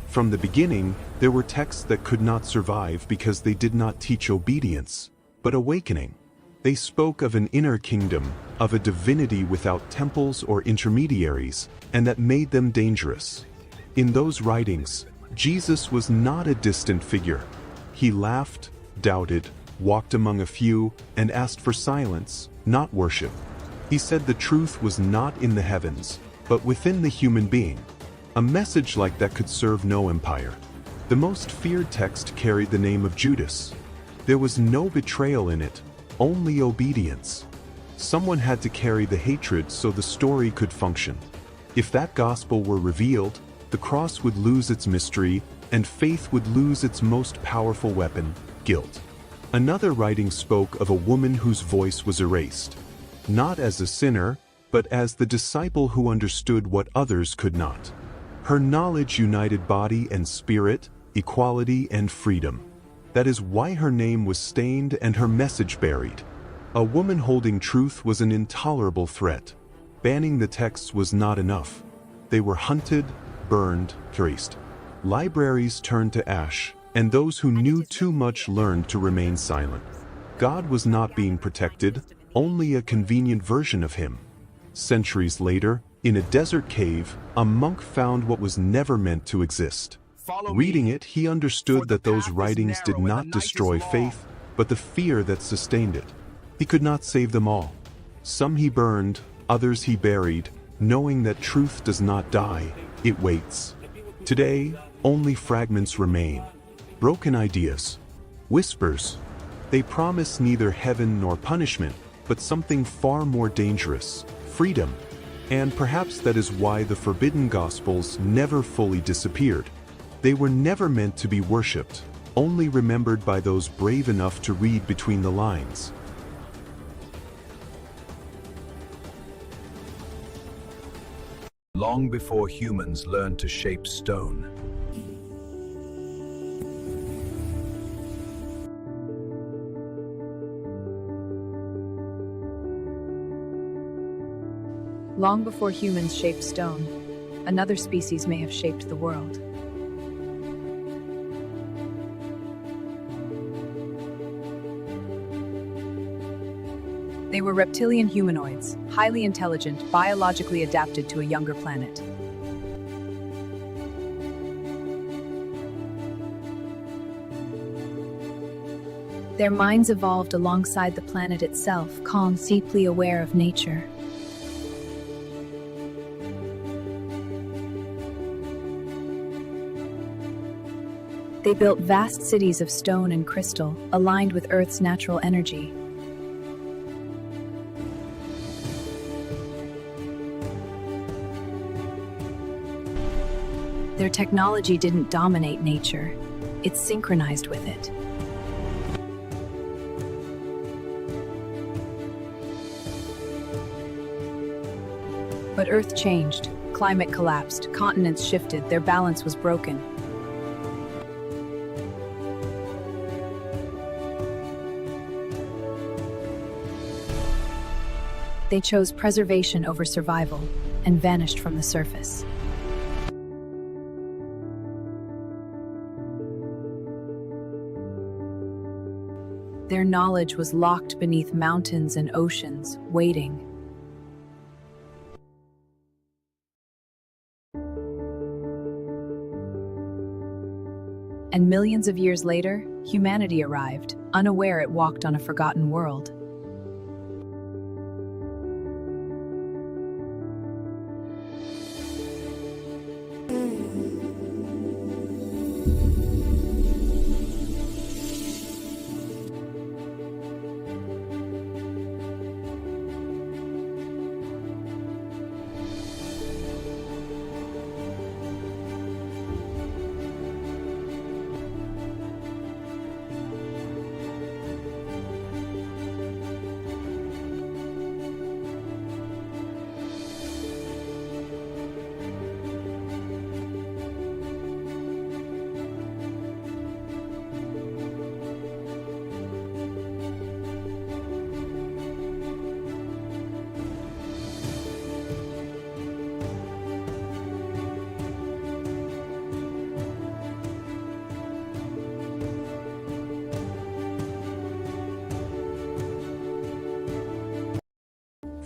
From the beginning, there were texts that could not survive because they did not teach obedience, but awakening. They spoke of an inner kingdom, of a divinity without temples or intermediaries, and that made them dangerous. In those writings, Jesus was not a distant figure. He laughed, doubted, walked among a few, and asked for silence, not worship. He said the truth was not in the heavens, but within the human being. A message like that could serve no empire. The most feared text carried the name of Judas. There was no betrayal in it, only obedience. Someone had to carry the hatred so the story could function. If that gospel were revealed, the cross would lose its mystery, and faith would lose its most powerful weapon, guilt. Another writing spoke of a woman whose voice was erased, not as a sinner, but as the disciple who understood what others could not. Her knowledge united body and spirit, equality and freedom. That is why her name was stained and her message buried. A woman holding truth was an intolerable threat. Banning the texts was not enough. They were hunted, burned, traced. Libraries turned to ash, and those who knew too much learned to remain silent. God was not being protected, only a convenient version of him. Centuries later, in a desert cave, a monk found what was never meant to exist. Reading it, he understood that those writings did not destroy faith, but the fear that sustained it. He could not save them all. Some he burned, others he buried, knowing that truth does not die, it waits. Today, only fragments remain. Broken ideas, whispers. They promise neither heaven nor punishment, but something far more dangerous, freedom. And perhaps that is why the forbidden gospels never fully disappeared. They were never meant to be worshipped, only remembered by those brave enough to read between the lines. Long before humans learned to shape stone, Long before humans shaped stone, another species may have shaped the world. They were reptilian humanoids, highly intelligent, biologically adapted to a younger planet. Their minds evolved alongside the planet itself, calm, deeply aware of nature. They built vast cities of stone and crystal, aligned with Earth's natural energy. Their technology didn't dominate nature, it synchronized with it. But Earth changed, climate collapsed, continents shifted, their balance was broken. They chose preservation over survival and vanished from the surface. Their knowledge was locked beneath mountains and oceans, waiting. And millions of years later, humanity arrived, unaware it walked on a forgotten world.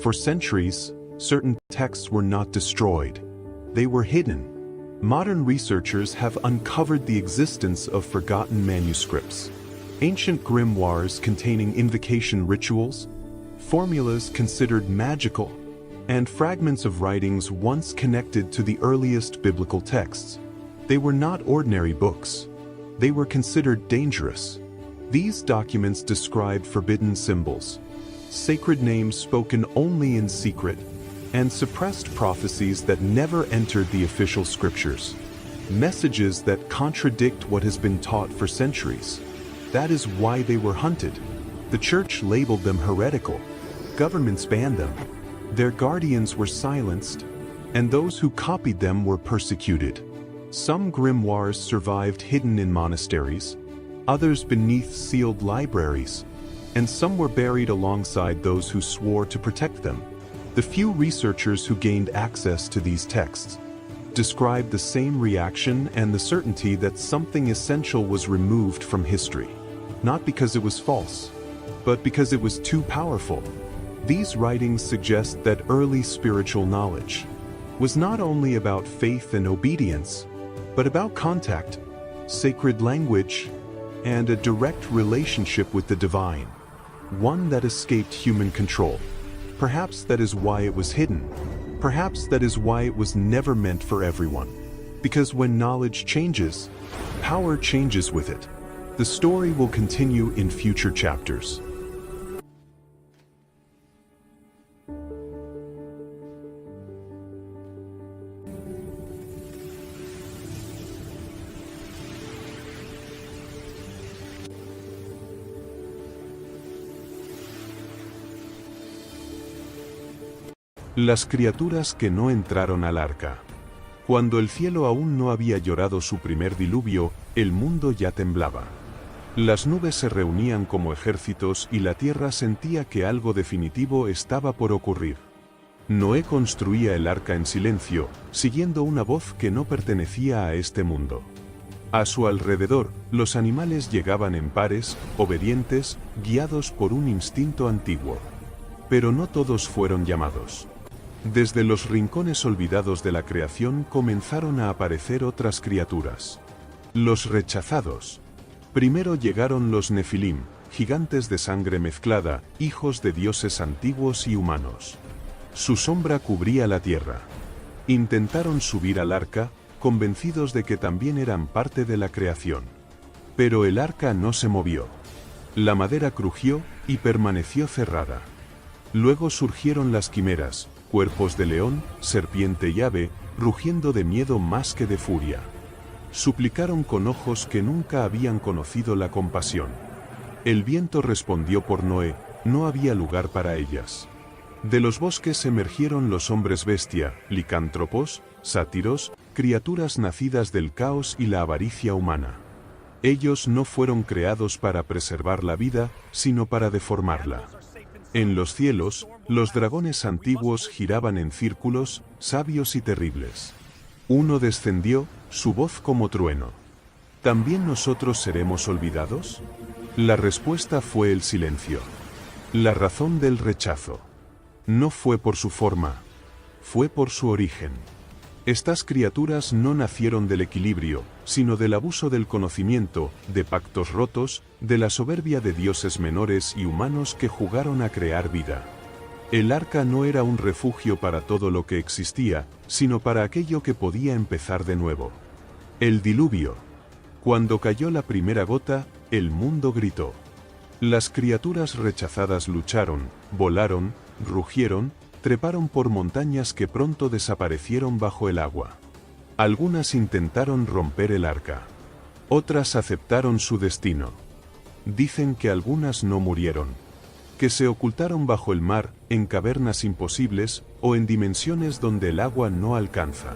For centuries, certain texts were not destroyed. They were hidden. Modern researchers have uncovered the existence of forgotten manuscripts. Ancient grimoires containing invocation rituals, formulas considered magical, and fragments of writings once connected to the earliest biblical texts. They were not ordinary books. They were considered dangerous. These documents described forbidden symbols, sacred names spoken only in secret, and suppressed prophecies that never entered the official scriptures. Messages that contradict what has been taught for centuries. That is why they were hunted. The church labeled them heretical. Governments banned them. Their guardians were silenced, and those who copied them were persecuted. Some grimoires survived hidden in monasteries, others beneath sealed libraries, and some were buried alongside those who swore to protect them. The few researchers who gained access to these texts described the same reaction and the certainty that something essential was removed from history, not because it was false, but because it was too powerful. These writings suggest that early spiritual knowledge was not only about faith and obedience, but about contact, sacred language, and a direct relationship with the divine, one that escaped human control. Perhaps that is why it was hidden. Perhaps that is why it was never meant for everyone. Because when knowledge changes, power changes with it. The story will continue in future chapters. Las criaturas que no entraron al arca. Cuando el cielo aún no había llorado su primer diluvio, el mundo ya temblaba. Las nubes se reunían como ejércitos y la tierra sentía que algo definitivo estaba por ocurrir. Noé construía el arca en silencio, siguiendo una voz que no pertenecía a este mundo. A su alrededor, los animales llegaban en pares, obedientes, guiados por un instinto antiguo. Pero no todos fueron llamados. Desde los rincones olvidados de la creación comenzaron a aparecer otras criaturas. Los rechazados. Primero llegaron los Nefilim, gigantes de sangre mezclada, hijos de dioses antiguos y humanos. Su sombra cubría la tierra. Intentaron subir al arca, convencidos de que también eran parte de la creación. Pero el arca no se movió. La madera crujió y permaneció cerrada. Luego surgieron las quimeras, cuerpos de león, serpiente y ave, rugiendo de miedo más que de furia. Suplicaron con ojos que nunca habían conocido la compasión. El viento respondió por Noé, no había lugar para ellas. De los bosques emergieron los hombres bestia, licántropos, sátiros, criaturas nacidas del caos y la avaricia humana. Ellos no fueron creados para preservar la vida, sino para deformarla. En los cielos, los dragones antiguos giraban en círculos, sabios y terribles. Uno descendió, su voz como trueno. ¿También nosotros seremos olvidados? La respuesta fue el silencio. La razón del rechazo. No fue por su forma, fue por su origen. Estas criaturas no nacieron del equilibrio, sino del abuso del conocimiento, de pactos rotos, de la soberbia de dioses menores y humanos que jugaron a crear vida. El arca no era un refugio para todo lo que existía, sino para aquello que podía empezar de nuevo. El diluvio. Cuando cayó la primera gota, el mundo gritó. Las criaturas rechazadas lucharon, volaron, rugieron, treparon por montañas que pronto desaparecieron bajo el agua. Algunas intentaron romper el arca. Otras aceptaron su destino. Dicen que algunas no murieron, que se ocultaron bajo el mar, en cavernas imposibles, o en dimensiones donde el agua no alcanza.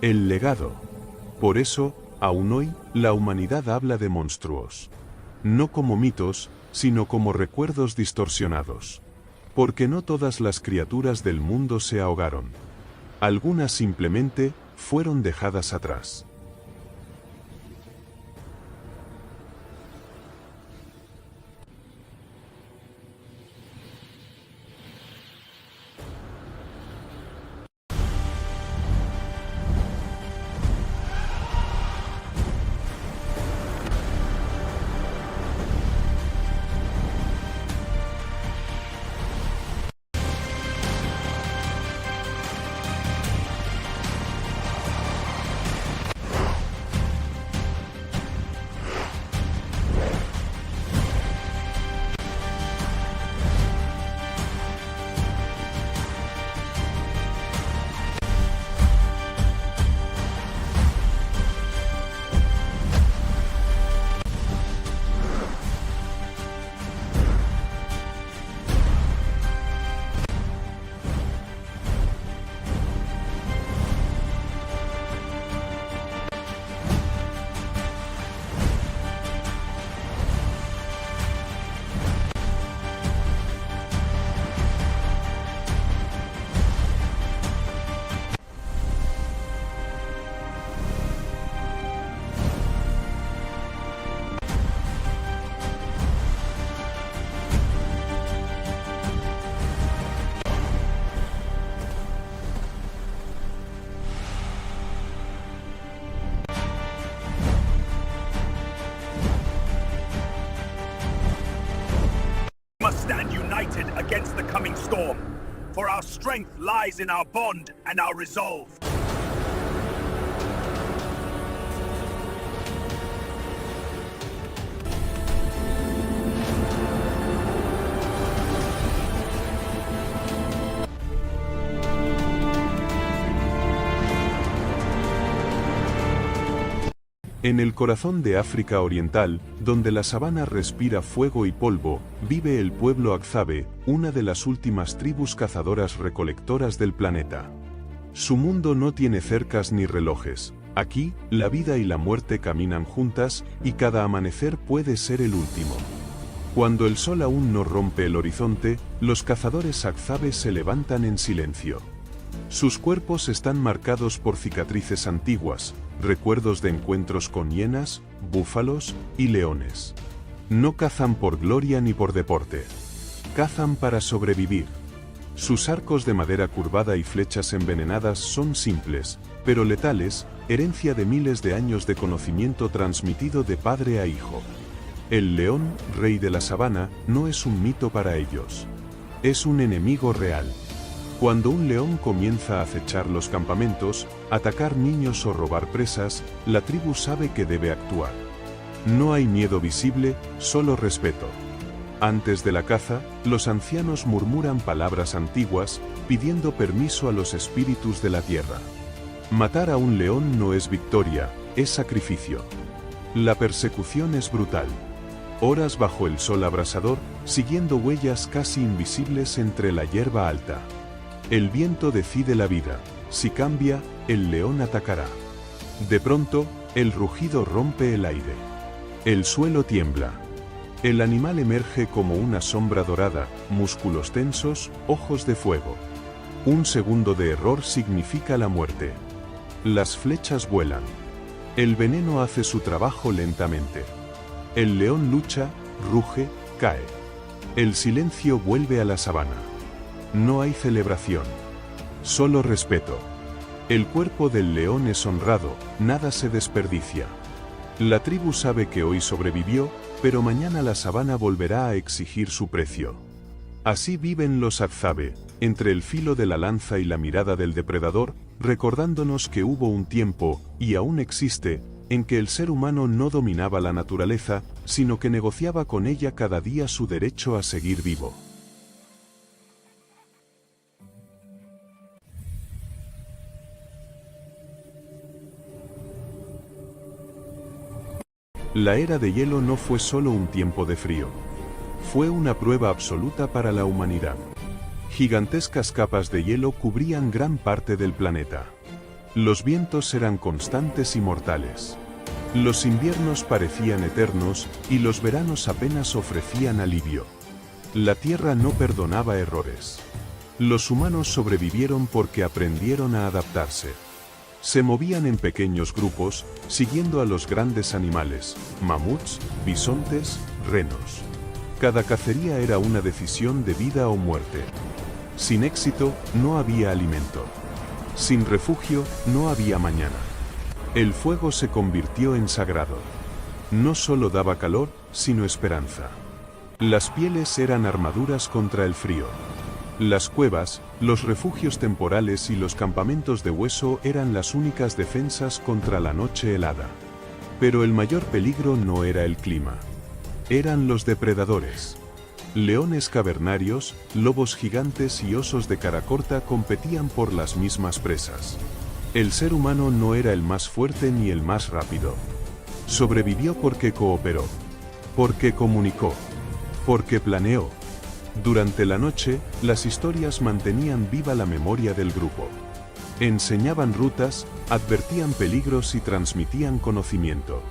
El legado. Por eso, aún hoy, la humanidad habla de monstruos. No como mitos, sino como recuerdos distorsionados. Porque no todas las criaturas del mundo se ahogaron. Algunas simplemente fueron dejadas atrás. strength lies in our bond and our resolve. En el corazón de África Oriental, donde la sabana respira fuego y polvo, vive el pueblo Agzabe, una de las últimas tribus cazadoras-recolectoras del planeta. Su mundo no tiene cercas ni relojes. Aquí, la vida y la muerte caminan juntas, y cada amanecer puede ser el último. Cuando el sol aún no rompe el horizonte, los cazadores Agzabe se levantan en silencio. Sus cuerpos están marcados por cicatrices antiguas, recuerdos de encuentros con hienas, búfalos y leones. No cazan por gloria ni por deporte. Cazan para sobrevivir. Sus arcos de madera curvada y flechas envenenadas son simples, pero letales, herencia de miles de años de conocimiento transmitido de padre a hijo. El león, rey de la sabana, no es un mito para ellos. Es un enemigo real. Cuando un león comienza a acechar los campamentos, atacar niños o robar presas, la tribu sabe que debe actuar. No hay miedo visible, solo respeto. Antes de la caza, los ancianos murmuran palabras antiguas, pidiendo permiso a los espíritus de la tierra. Matar a un león no es victoria, es sacrificio. La persecución es brutal. Horas bajo el sol abrasador, siguiendo huellas casi invisibles entre la hierba alta. El viento decide la vida. Si cambia, el león atacará. De pronto, el rugido rompe el aire. El suelo tiembla. El animal emerge como una sombra dorada, músculos tensos, ojos de fuego. Un segundo de error significa la muerte. Las flechas vuelan. El veneno hace su trabajo lentamente. El león lucha, ruge, cae. El silencio vuelve a la sabana. No hay celebración. Solo respeto. El cuerpo del león es honrado, nada se desperdicia. La tribu sabe que hoy sobrevivió, pero mañana la sabana volverá a exigir su precio. Así viven los Agzabe, entre el filo de la lanza y la mirada del depredador, recordándonos que hubo un tiempo, y aún existe, en que el ser humano no dominaba la naturaleza, sino que negociaba con ella cada día su derecho a seguir vivo. La era de hielo no fue solo un tiempo de frío. Fue una prueba absoluta para la humanidad. Gigantescas capas de hielo cubrían gran parte del planeta. Los vientos eran constantes y mortales. Los inviernos parecían eternos, y los veranos apenas ofrecían alivio. La Tierra no perdonaba errores. Los humanos sobrevivieron porque aprendieron a adaptarse. Se movían en pequeños grupos, siguiendo a los grandes animales, mamuts, bisontes, renos. Cada cacería era una decisión de vida o muerte. Sin éxito, no había alimento. Sin refugio, no había mañana. El fuego se convirtió en sagrado. No solo daba calor, sino esperanza. Las pieles eran armaduras contra el frío. Las cuevas, los refugios temporales y los campamentos de hueso eran las únicas defensas contra la noche helada. Pero el mayor peligro no era el clima. Eran los depredadores. Leones cavernarios, lobos gigantes y osos de cara corta competían por las mismas presas. El ser humano no era el más fuerte ni el más rápido. Sobrevivió porque cooperó, porque comunicó, porque planeó. Durante la noche, las historias mantenían viva la memoria del grupo. Enseñaban rutas, advertían peligros y transmitían conocimiento.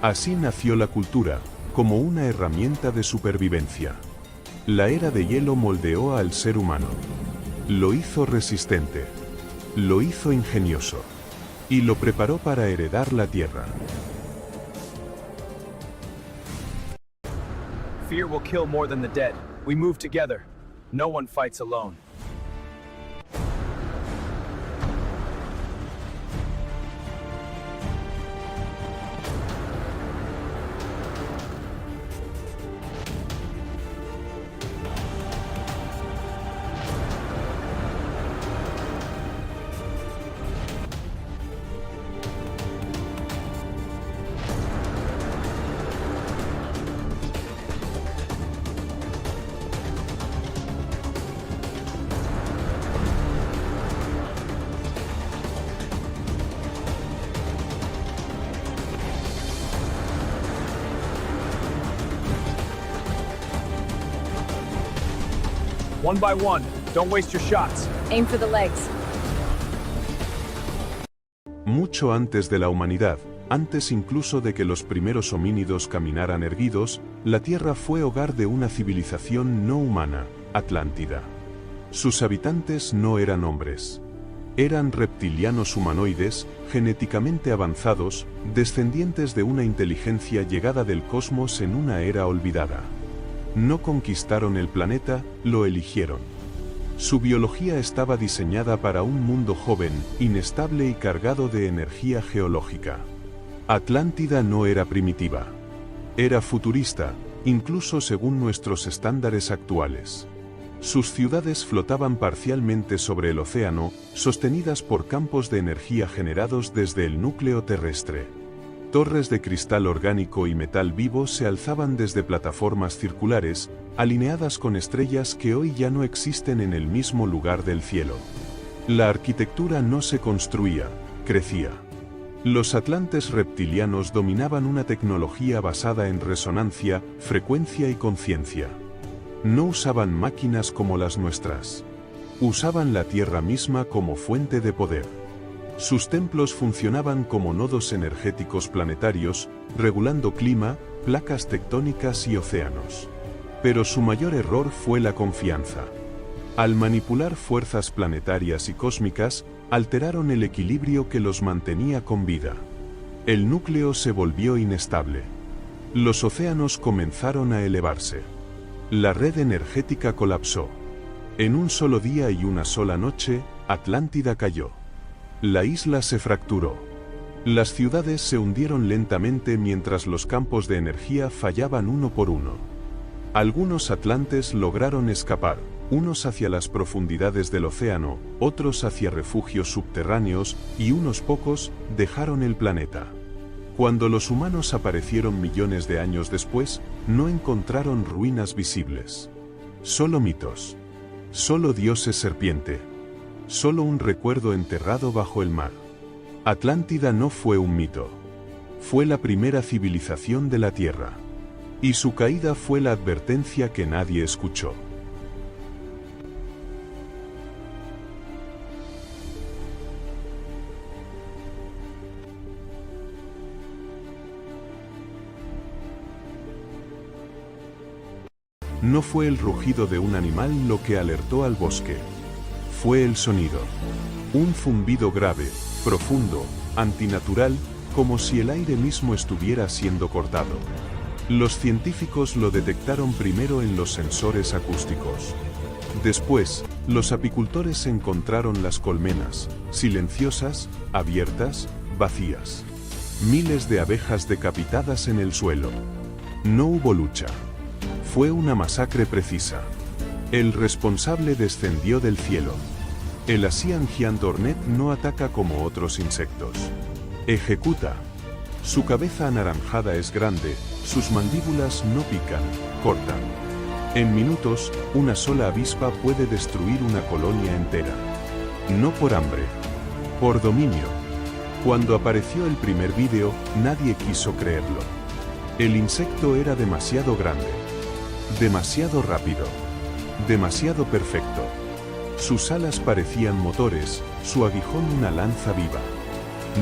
Así nació la cultura, como una herramienta de supervivencia. La era de hielo moldeó al ser humano. Lo hizo resistente. Lo hizo ingenioso. Y lo preparó para heredar la tierra. Fear will kill more than the dead. We move together. No one fights alone. One by one. Don't waste your shots. Aim for the legs. Mucho antes de la humanidad, antes incluso de que los primeros homínidos caminaran erguidos, la Tierra fue hogar de una civilización no humana, Atlántida. Sus habitantes no eran hombres. Eran reptilianos humanoides, genéticamente avanzados, descendientes de una inteligencia llegada del cosmos en una era olvidada. No conquistaron el planeta, lo eligieron. Su biología estaba diseñada para un mundo joven, inestable y cargado de energía geológica. Atlántida no era primitiva. Era futurista, incluso según nuestros estándares actuales. Sus ciudades flotaban parcialmente sobre el océano, sostenidas por campos de energía generados desde el núcleo terrestre. Torres de cristal orgánico y metal vivo se alzaban desde plataformas circulares, alineadas con estrellas que hoy ya no existen en el mismo lugar del cielo. La arquitectura no se construía, crecía. Los atlantes reptilianos dominaban una tecnología basada en resonancia, frecuencia y conciencia. No usaban máquinas como las nuestras. Usaban la Tierra misma como fuente de poder. Sus templos funcionaban como nodos energéticos planetarios, regulando clima, placas tectónicas y océanos. Pero su mayor error fue la confianza. Al manipular fuerzas planetarias y cósmicas, alteraron el equilibrio que los mantenía con vida. El núcleo se volvió inestable. Los océanos comenzaron a elevarse. La red energética colapsó. En un solo día y una sola noche, Atlántida cayó. La isla se fracturó. Las ciudades se hundieron lentamente mientras los campos de energía fallaban uno por uno. Algunos atlantes lograron escapar, unos hacia las profundidades del océano, otros hacia refugios subterráneos, y unos pocos dejaron el planeta. Cuando los humanos aparecieron millones de años después, no encontraron ruinas visibles. Solo mitos. Solo dioses serpiente. Solo un recuerdo enterrado bajo el mar. Atlántida no fue un mito. Fue la primera civilización de la Tierra. Y su caída fue la advertencia que nadie escuchó. No fue el rugido de un animal lo que alertó al bosque. Fue el sonido. Un zumbido grave, profundo, antinatural, como si el aire mismo estuviera siendo cortado. Los científicos lo detectaron primero en los sensores acústicos. Después, los apicultores encontraron las colmenas, silenciosas, abiertas, vacías. Miles de abejas decapitadas en el suelo. No hubo lucha. Fue una masacre precisa. El responsable descendió del cielo. El Asian Giant Hornet no ataca como otros insectos. Ejecuta. Su cabeza anaranjada es grande, sus mandíbulas no pican, cortan. En minutos, una sola avispa puede destruir una colonia entera. No por hambre, por dominio. Cuando apareció el primer vídeo, nadie quiso creerlo. El insecto era demasiado grande. Demasiado rápido. Demasiado perfecto. Sus alas parecían motores, su aguijón una lanza viva.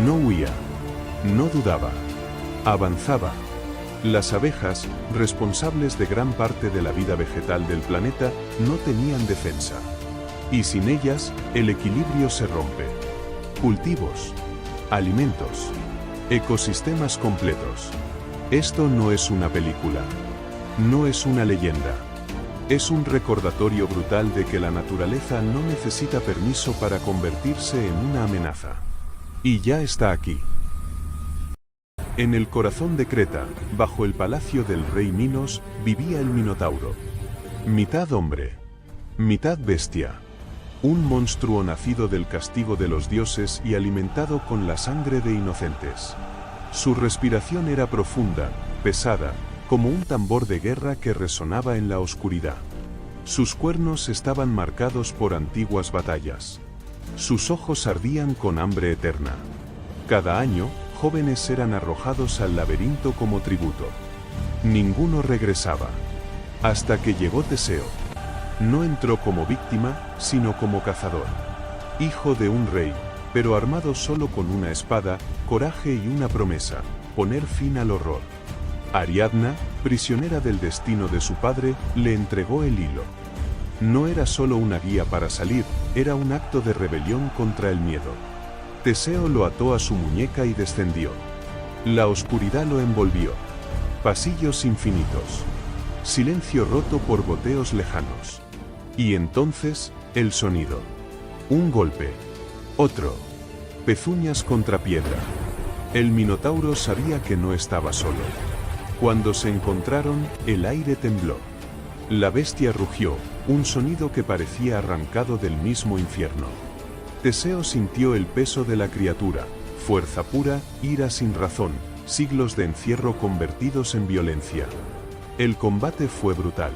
No huía. No dudaba. Avanzaba. Las abejas, responsables de gran parte de la vida vegetal del planeta, no tenían defensa. Y sin ellas, el equilibrio se rompe. Cultivos. Alimentos. Ecosistemas completos. Esto no es una película. No es una leyenda. Es un recordatorio brutal de que la naturaleza no necesita permiso para convertirse en una amenaza. Y ya está aquí. En el corazón de Creta, bajo el palacio del rey Minos, vivía el Minotauro. Mitad hombre. Mitad bestia. Un monstruo nacido del castigo de los dioses y alimentado con la sangre de inocentes. Su respiración era profunda, pesada, como un tambor de guerra que resonaba en la oscuridad. Sus cuernos estaban marcados por antiguas batallas. Sus ojos ardían con hambre eterna. Cada año, jóvenes eran arrojados al laberinto como tributo. Ninguno regresaba. Hasta que llegó Teseo. No entró como víctima, sino como cazador. Hijo de un rey, pero armado solo con una espada, coraje y una promesa: poner fin al horror. Ariadna, prisionera del destino de su padre, le entregó el hilo. No era solo una guía para salir, era un acto de rebelión contra el miedo. Teseo lo ató a su muñeca y descendió. La oscuridad lo envolvió. Pasillos infinitos. Silencio roto por goteos lejanos. Y entonces, el sonido. Un golpe. Otro. Pezuñas contra piedra. El Minotauro sabía que no estaba solo. Cuando se encontraron, el aire tembló. La bestia rugió, un sonido que parecía arrancado del mismo infierno. Teseo sintió el peso de la criatura, fuerza pura, ira sin razón, siglos de encierro convertidos en violencia. El combate fue brutal.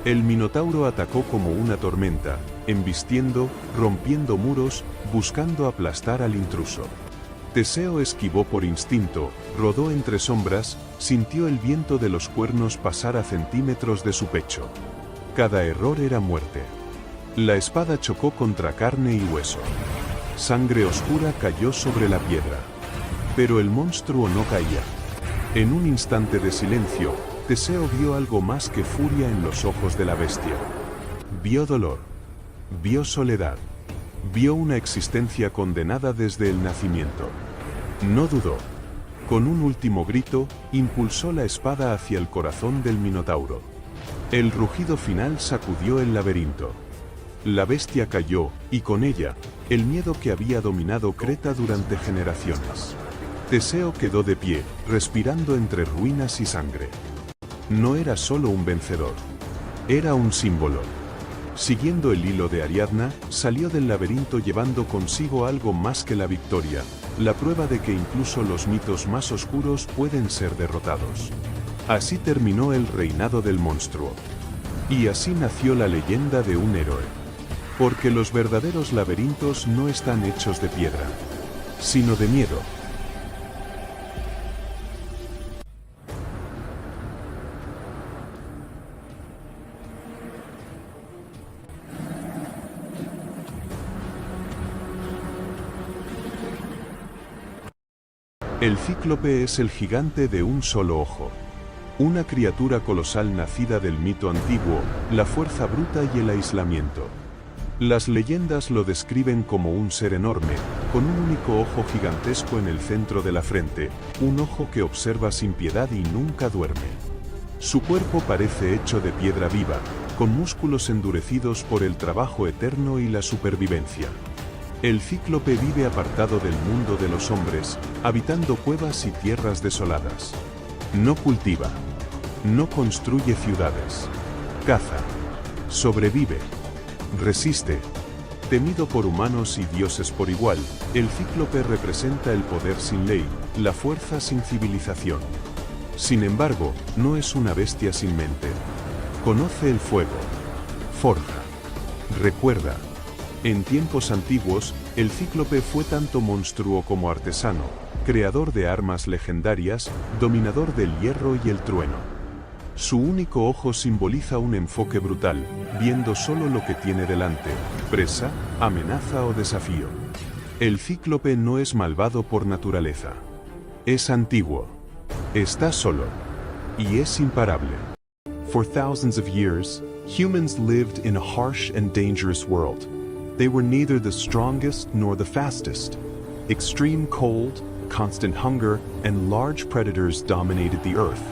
El Minotauro atacó como una tormenta, embistiendo, rompiendo muros, buscando aplastar al intruso. Teseo esquivó por instinto, rodó entre sombras, sintió el viento de los cuernos pasar a centímetros de su pecho. Cada error era muerte. La espada chocó contra carne y hueso. Sangre oscura cayó sobre la piedra. Pero el monstruo no caía. En un instante de silencio, Teseo vio algo más que furia en los ojos de la bestia. Vio dolor. Vio soledad. Vio una existencia condenada desde el nacimiento. No dudó. Con un último grito, impulsó la espada hacia el corazón del Minotauro. El rugido final sacudió el laberinto. La bestia cayó, y con ella, el miedo que había dominado Creta durante generaciones. Teseo quedó de pie, respirando entre ruinas y sangre. No era solo un vencedor. Era un símbolo. Siguiendo el hilo de Ariadna, salió del laberinto llevando consigo algo más que la victoria, la prueba de que incluso los mitos más oscuros pueden ser derrotados. Así terminó el reinado del monstruo. Y así nació la leyenda de un héroe. Porque los verdaderos laberintos no están hechos de piedra, sino de miedo. El cíclope es el gigante de un solo ojo. Una criatura colosal nacida del mito antiguo, la fuerza bruta y el aislamiento. Las leyendas lo describen como un ser enorme, con un único ojo gigantesco en el centro de la frente, un ojo que observa sin piedad y nunca duerme. Su cuerpo parece hecho de piedra viva, con músculos endurecidos por el trabajo eterno y la supervivencia. El cíclope vive apartado del mundo de los hombres, habitando cuevas y tierras desoladas. No cultiva. No construye ciudades. Caza. Sobrevive. Resiste. Temido por humanos y dioses por igual, el cíclope representa el poder sin ley, la fuerza sin civilización. Sin embargo, no es una bestia sin mente. Conoce el fuego. Forja. Recuerda. En tiempos antiguos, el cíclope fue tanto monstruo como artesano, creador de armas legendarias, dominador del hierro y el trueno. Su único ojo simboliza un enfoque brutal, viendo solo lo que tiene delante, presa, amenaza o desafío. El cíclope no es malvado por naturaleza. Es antiguo. Está solo. Y es imparable. For thousands of years, humans lived in a harsh and dangerous world. They were neither the strongest nor the fastest. Extreme cold, constant hunger, and large predators dominated the earth.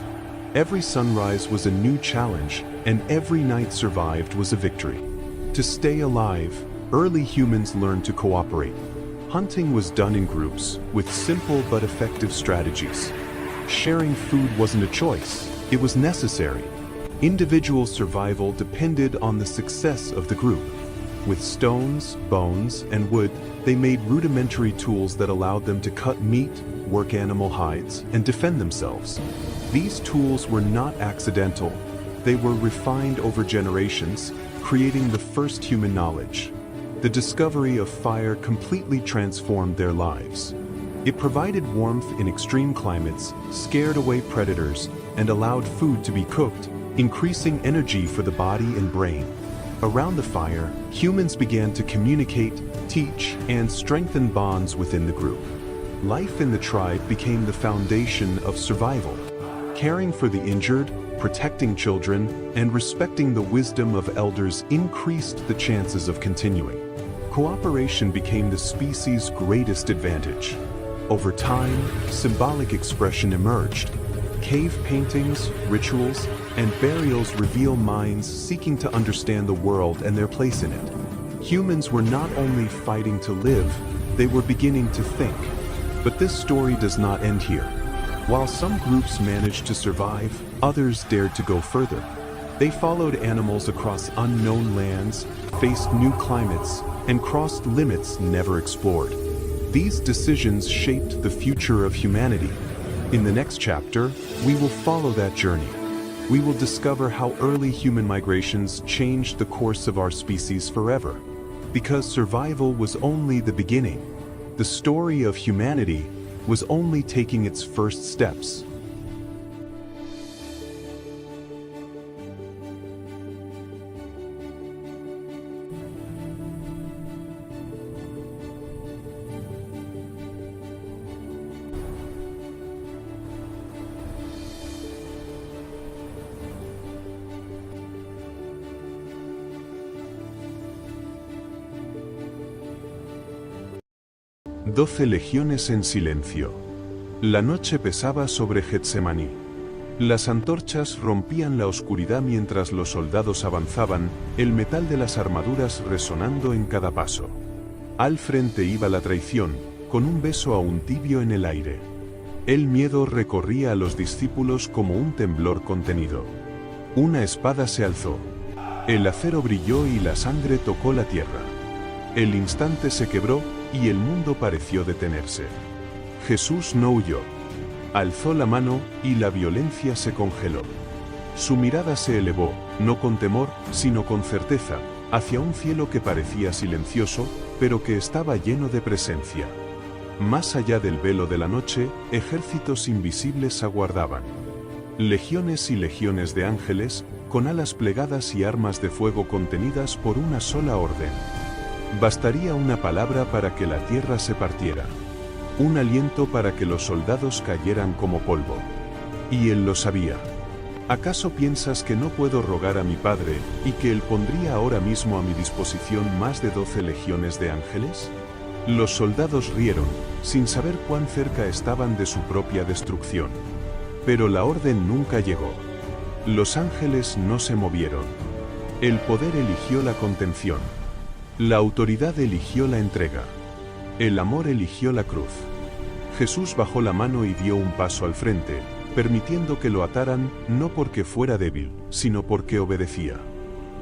Every sunrise was a new challenge, and every night survived was a victory. To stay alive, early humans learned to cooperate. Hunting was done in groups, with simple but effective strategies. Sharing food wasn't a choice, it was necessary. Individual survival depended on the success of the group. With stones, bones, and wood, they made rudimentary tools that allowed them to cut meat, work animal hides, and defend themselves. These tools were not accidental. They were refined over generations, creating the first human knowledge. The discovery of fire completely transformed their lives. It provided warmth in extreme climates, scared away predators, and allowed food to be cooked, increasing energy for the body and brain. Around the fire, humans began to communicate, teach, and strengthen bonds within the group. Life in the tribe became the foundation of survival. Caring for the injured, protecting children, and respecting the wisdom of elders increased the chances of continuing. Cooperation became the species' greatest advantage. Over time, symbolic expression emerged. Cave paintings, rituals, and burials reveal minds seeking to understand the world and their place in it. Humans were not only fighting to live, they were beginning to think. But this story does not end here. While some groups managed to survive, others dared to go further. They followed animals across unknown lands, faced new climates, and crossed limits never explored. These decisions shaped the future of humanity. In the next chapter, we will follow that journey. We will discover how early human migrations changed the course of our species forever. Because survival was only the beginning, the story of humanity was only taking its first steps. Doce legiones en silencio. La noche pesaba sobre Getsemaní. Las antorchas rompían la oscuridad mientras los soldados avanzaban, el metal de las armaduras resonando en cada paso. Al frente iba la traición, con un beso aún tibio en el aire. El miedo recorría a los discípulos como un temblor contenido. Una espada se alzó. El acero brilló y la sangre tocó la tierra. El instante se quebró y el mundo pareció detenerse. Jesús no huyó. Alzó la mano y la violencia se congeló. Su mirada se elevó, no con temor, sino con certeza, hacia un cielo que parecía silencioso, pero que estaba lleno de presencia. Más allá del velo de la noche, ejércitos invisibles aguardaban. Legiones y legiones de ángeles, con alas plegadas y armas de fuego contenidas por una sola orden. Bastaría una palabra para que la tierra se partiera. Un aliento para que los soldados cayeran como polvo. Y él lo sabía. ¿Acaso piensas que no puedo rogar a mi Padre, y que él pondría ahora mismo a mi disposición más de 12 legiones de ángeles? Los soldados rieron, sin saber cuán cerca estaban de su propia destrucción. Pero la orden nunca llegó. Los ángeles no se movieron. El poder eligió la contención. La autoridad eligió la entrega. El amor eligió la cruz. Jesús bajó la mano y dio un paso al frente, permitiendo que lo ataran, no porque fuera débil, sino porque obedecía.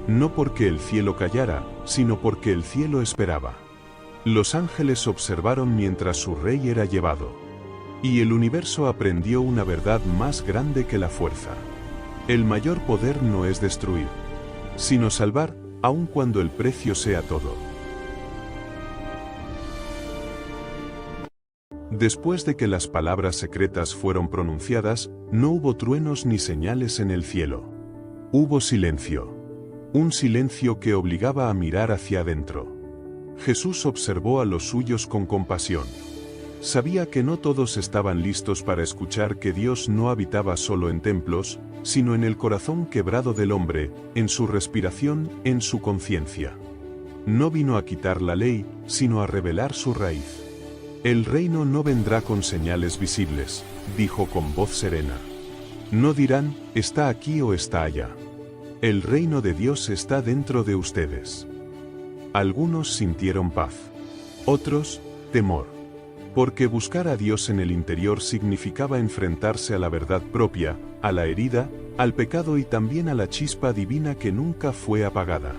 No porque el cielo callara, sino porque el cielo esperaba. Los ángeles observaron mientras su rey era llevado. Y el universo aprendió una verdad más grande que la fuerza. El mayor poder no es destruir, sino salvar, aun cuando el precio sea todo. Después de que las palabras secretas fueron pronunciadas, no hubo truenos ni señales en el cielo. Hubo silencio. Un silencio que obligaba a mirar hacia adentro. Jesús observó a los suyos con compasión. Sabía que no todos estaban listos para escuchar que Dios no habitaba solo en templos, sino en el corazón quebrado del hombre, en su respiración, en su conciencia. No vino a quitar la ley, sino a revelar su raíz. El reino no vendrá con señales visibles, dijo con voz serena. No dirán, está aquí o está allá. El reino de Dios está dentro de ustedes. Algunos sintieron paz. Otros, temor. Porque buscar a Dios en el interior significaba enfrentarse a la verdad propia, a la herida, al pecado y también a la chispa divina que nunca fue apagada.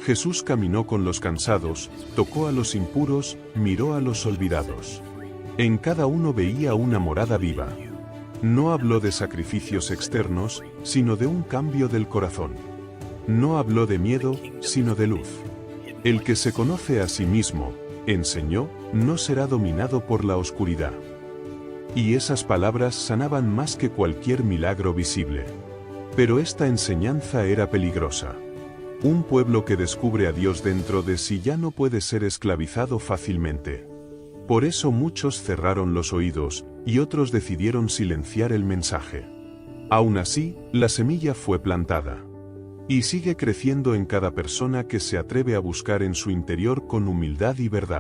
Jesús caminó con los cansados, tocó a los impuros, miró a los olvidados. En cada uno veía una morada viva. No habló de sacrificios externos, sino de un cambio del corazón. No habló de miedo, sino de luz. El que se conoce a sí mismo, enseñó, no será dominado por la oscuridad. Y esas palabras sanaban más que cualquier milagro visible. Pero esta enseñanza era peligrosa. Un pueblo que descubre a Dios dentro de sí ya no puede ser esclavizado fácilmente. Por eso muchos cerraron los oídos, y otros decidieron silenciar el mensaje. Aún así, la semilla fue plantada. Y sigue creciendo en cada persona que se atreve a buscar en su interior con humildad y verdad.